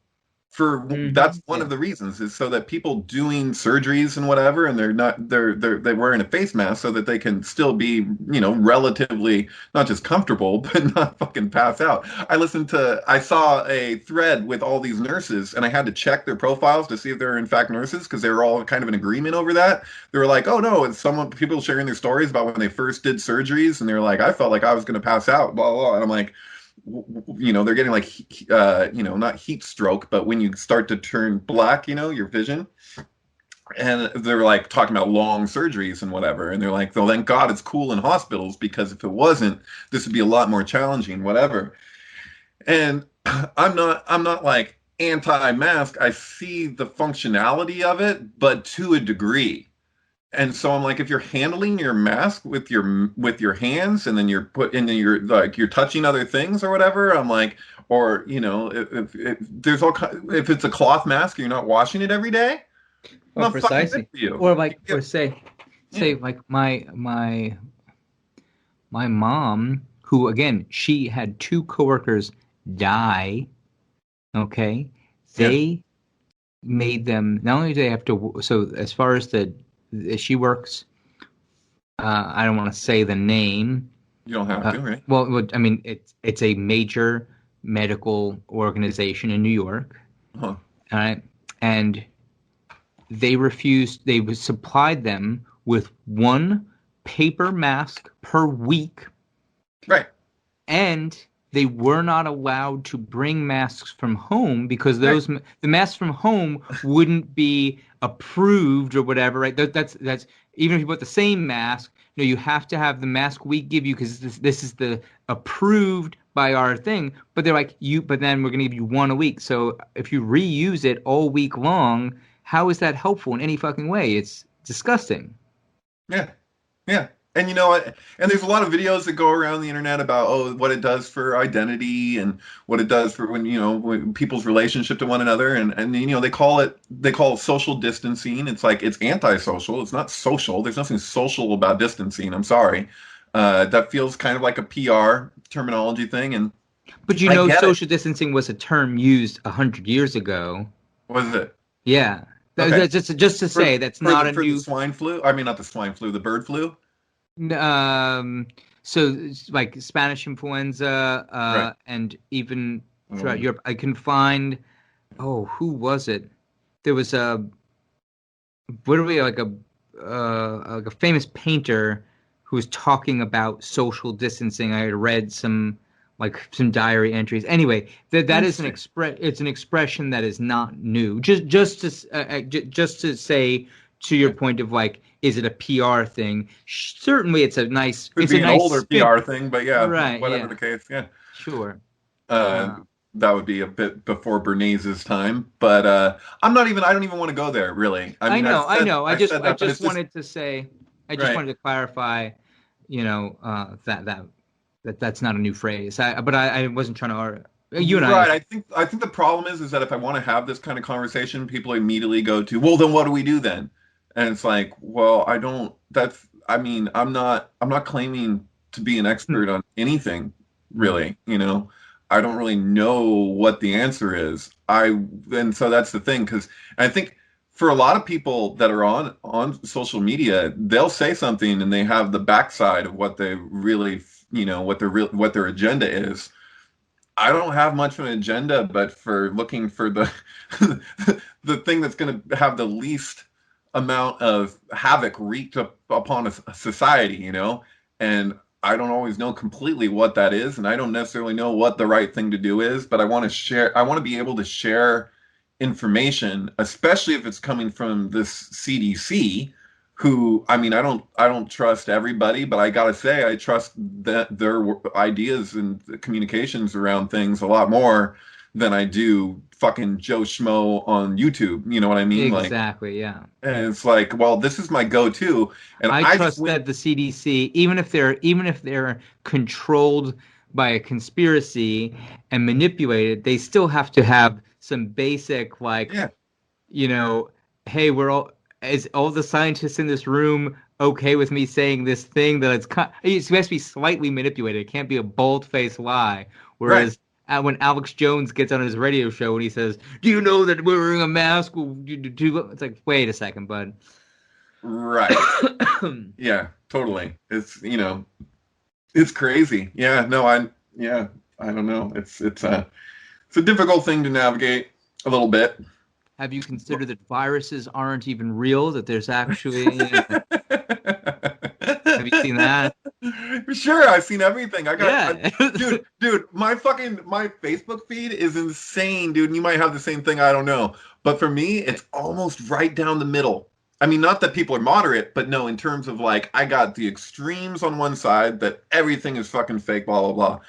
That's one of the reasons is so that people doing surgeries and whatever, and they're wearing a face mask so that they can still be, you know, relatively not just comfortable but not fucking pass out. I saw a thread with all these nurses, and I had to check their profiles to see if they're in fact nurses because they were all kind of in agreement over that. They were like, oh no, it's people sharing their stories about when they first did surgeries, and they were like, I felt like I was going to pass out, blah blah. And I'm like, you know, they're getting like you know, not heat stroke, but when you start to turn black, you know, your vision. And they're like talking about long surgeries and whatever, and they're like, well, thank God it's cool in hospitals because if it wasn't, this would be a lot more challenging, whatever. And I'm not like anti-mask. I see the functionality of it, but to a degree. And so I'm like, if you're handling your mask with your hands, and then you're like you're touching other things or whatever, I'm like, or you know, if there's if it's a cloth mask, you're not washing it every day. Well, Not fucking good precisely. for you. Or like, Yeah. or say like my mom, who again, she had two coworkers die. Okay, Yeah. they made them not only do they have to. So as far as she works, I don't want to say the name. You don't have to, right? Well, I mean, it's a major medical organization in New York. Huh. All right, and they refused. They supplied them with one paper mask per week, Right. and they were not allowed to bring masks from home because the masks from home wouldn't be approved or whatever. Right? That's even if you put the same mask. No, you have to have the mask we give you because this is the approved by our thing. But they're like but then we're gonna give you one a week. So if you reuse it all week long, how is that helpful in any fucking way? It's disgusting. Yeah. Yeah. And you know what? And there's a lot of videos that go around the internet about what it does for identity and what it does for when people's relationship to one another, and you know they call it social distancing. It's like it's antisocial. It's not social. There's nothing social about distancing. I'm sorry. That feels kind of like a PR terminology thing. But social distancing was a term used 100 years ago. Was it? Yeah. Okay. Just to say that's not a new the swine flu. I mean, not the swine flu, the bird flu. So like Spanish influenza, Right. and even throughout Europe, I can find. Oh, who was it? There was literally like a famous painter who was talking about social distancing. I had read some like some diary entries. Anyway, that is an Interesting. it's an expression that is not new. Just to say to your Yeah. point of like, is it a PR thing? Certainly, Could it's a be an nice older spin. PR thing, but yeah, Right? whatever the Yeah. case. Yeah. Sure. Uh, Uh, that would be a bit before Bernays' time, but I don't even want to go there really. I I mean, know. I know. I said I that, but just it's just wanted to say. I just right. wanted to clarify. That's not a new phrase. I wasn't trying to. You and I. Right. I think the problem is that if I want to have this kind of conversation, people immediately go to, well, then what do we do then? And it's like, well, I don't that's I mean, I'm not claiming to be an expert on anything really, you know. I don't really know what the answer is. I and so that's the thing because I think for a lot of people that are on social media, they'll say something and they have the backside of what they really, you know, what their agenda is. I don't have much of an agenda, but for looking for the the thing that's going to have the least amount of havoc wreaked upon a society, you know, and I don't always know completely what that is, and I don't necessarily know what the right thing to do is, but I want to share. I want to be able to share information, especially if it's coming from this CDC, who I mean I don't trust everybody, but I gotta say I trust that their ideas and communications around things a lot more than I do fucking Joe Schmo on YouTube. You know what I mean? Like, Exactly. Yeah. and it's like, well, this is my go-to, and I I just trust went that the CDC, even if they're controlled by a conspiracy and manipulated, they still have to have some basic like, yeah, you know, hey, we're all is all the scientists in this room okay with me saying this thing that it has to be slightly manipulated. It can't be a bold-faced lie. right, Whereas when Alex Jones gets on his radio show and he says, "Do you know that wearing a mask will do?" It's like, wait a second, bud. right, yeah, totally. It's you know, it's crazy. Yeah, I don't know. It's a difficult thing to navigate a little bit. Have you considered that viruses aren't even real? That there's actually, have you seen that? Sure, I've seen everything. Yeah. Dude, my Facebook feed is insane, dude. And you might have the same thing, I don't know. But for me, it's almost right down the middle. I mean, not that people are moderate, but no, in terms of like, I got the extremes on one side that everything is fucking fake, blah, blah, blah.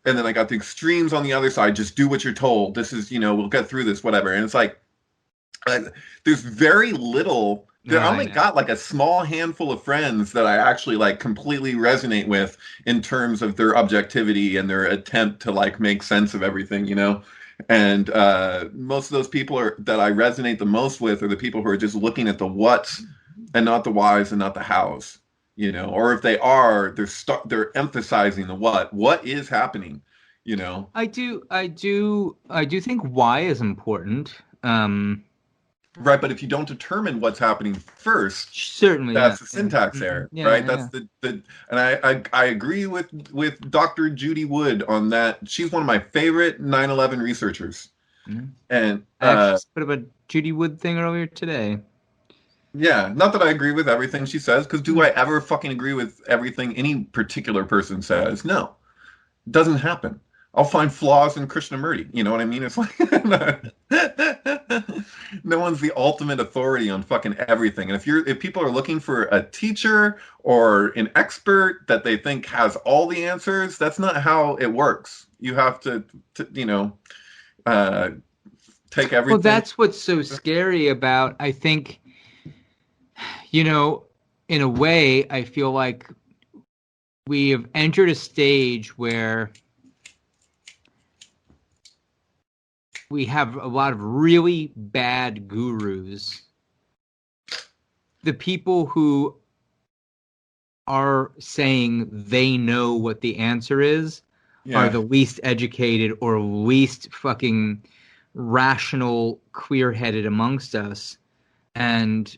And then I got the extremes on the other side, just do what you're told. This is, you know, we'll get through this, whatever. And it's like, uh, there's very little. No, I I only know. got like a small handful of friends that I actually like completely resonate with in terms of their objectivity and their attempt to like make sense of everything, you know. And most of those people are that I resonate the most with are the people who are just looking at the what's and not the whys and not the hows, you know. Or if they are, they're emphasizing the what. What is happening, you know. I do think why is important. Right, but if you don't determine what's happening first, Certainly, yeah, that's the yeah, syntax mhm, error, yeah, right? yeah, That's yeah. the and I agree with Dr. Judy Wood on that. She's one of my favorite 9/11 researchers. Mhm. And I actually put up a Judy Wood thing earlier today. yeah, not that I agree with everything she says, because do Mm. I ever fucking agree with everything any particular person says? No. Doesn't happen. I'll find flaws in Krishnamurti. You know what I mean? It's like no one's the ultimate authority on fucking everything. And if people are looking for a teacher or an expert that they think has all the answers, that's not how it works. You have to you know, uh, take Well, everything. that's what's so scary about, I think, you know, in a way, I feel like we have entered a stage where we have a lot of really bad gurus. The people who are saying they know what the answer is are Yeah. the least educated or least fucking rational, clear-headed amongst us. And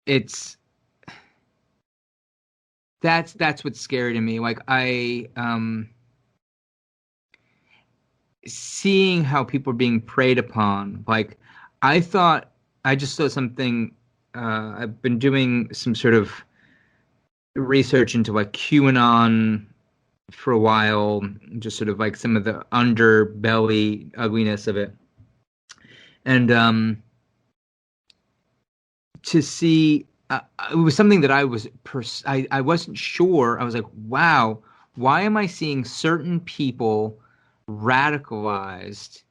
it's that's what's scary to me. Like seeing how people are being preyed upon. Like I thought I just saw something. I've been doing some sort of research into like QAnon for a while, just sort of like some of the underbelly ugliness of it. And to see it was something that I wasn't sure. I was like, wow, why am I seeing certain people radicalized,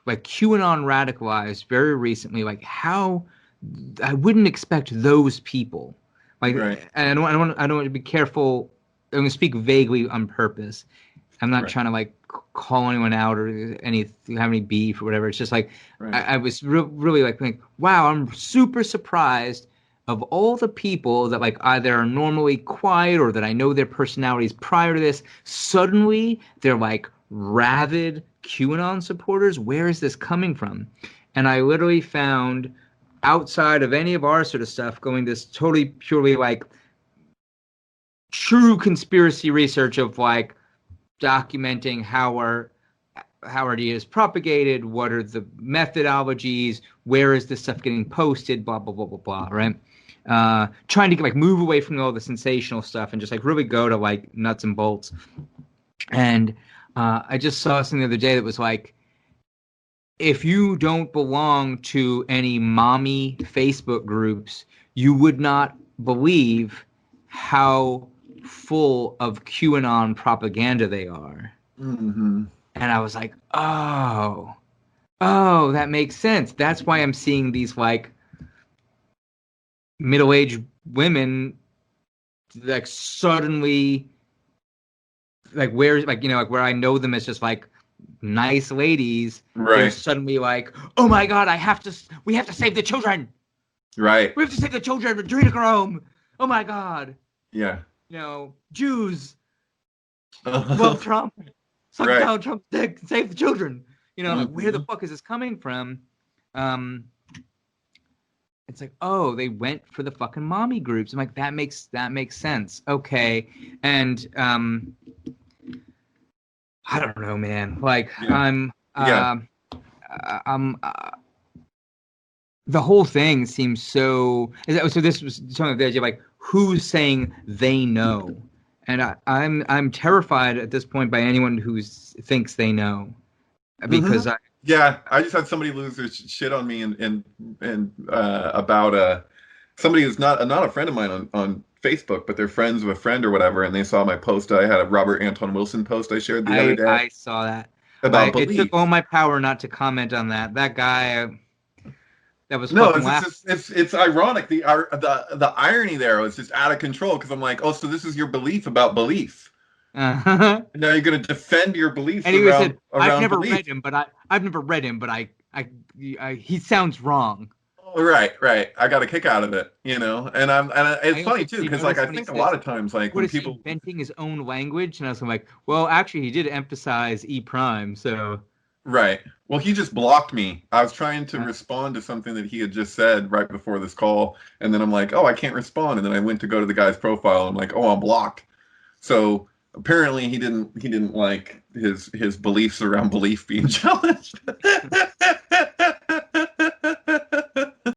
like QAnon radicalized very recently? Like how I wouldn't expect those people. Like, Right. and I don't want to be careful. I'm going to speak vaguely on purpose. I'm not Right. trying to like call anyone out or have any beef or whatever. It's just like Right. I was really like, wow, I'm super surprised of all the people that like either are normally quiet or that I know their personalities prior to this. Suddenly they're like rabid QAnon supporters. Where is this coming from? And I literally found outside of any of our sort of stuff going this totally purely like true conspiracy research of like documenting how our idea is propagated, what are the methodologies, where is this stuff getting posted, blah blah blah blah blah, right? Trying to like move away from all the sensational stuff and just like really go to like nuts and bolts. And I just saw something the other day that was like, if you don't belong to any mommy Facebook groups, you would not believe how full of QAnon propaganda they are. Mm-hmm. And I was like, oh, that makes sense. That's why I'm seeing these like middle-aged women like suddenly like where like like where I know them as just like nice ladies. They're Right. suddenly like, oh my god, we have to save the children. Right. We have to save the children. Adrenochrome. Oh my god. Yeah. Jews love Trump. Suck Right. down Trump's dick. Save the children. Like, where the Mm-hmm. fuck is this coming from? It's like, oh, they went for the fucking mommy groups. I'm like, that makes sense. Okay. And I don't know, man. Like, Yeah. Yeah. I'm the whole thing seems so. So this was something of the idea of like who's saying they know, and I'm terrified at this point by anyone who thinks they know, because Mm-hmm. Yeah, I just had somebody lose their shit on me and about somebody who's not a friend of mine on Facebook, but they're friends of a friend or whatever, and they saw my post. I had a Robert Anton Wilson post I shared the other day I saw that. about It took belief. all my power not to comment on that. That guy, that was No, fucking it's laughing. just it's ironic. The irony there was just out of control because I'm like, oh, so this is your belief about belief. And Now you're going to defend your beliefs he said, around belief. I've never read him, but he sounds wrong. Right, right. I got a kick out of it, and it's I funny also too because like noticed I when he think a says, lot of times like what when is he people inventing his own language? And I was like, well, actually, he did emphasize E prime, so. right. Well, he just blocked me. I was trying to respond to something that he had just said right before this call, and then I'm like, oh, I can't respond. And then I went to go to the guy's profile. And I'm like, oh, I'm blocked. So apparently he didn't like his beliefs around belief being challenged.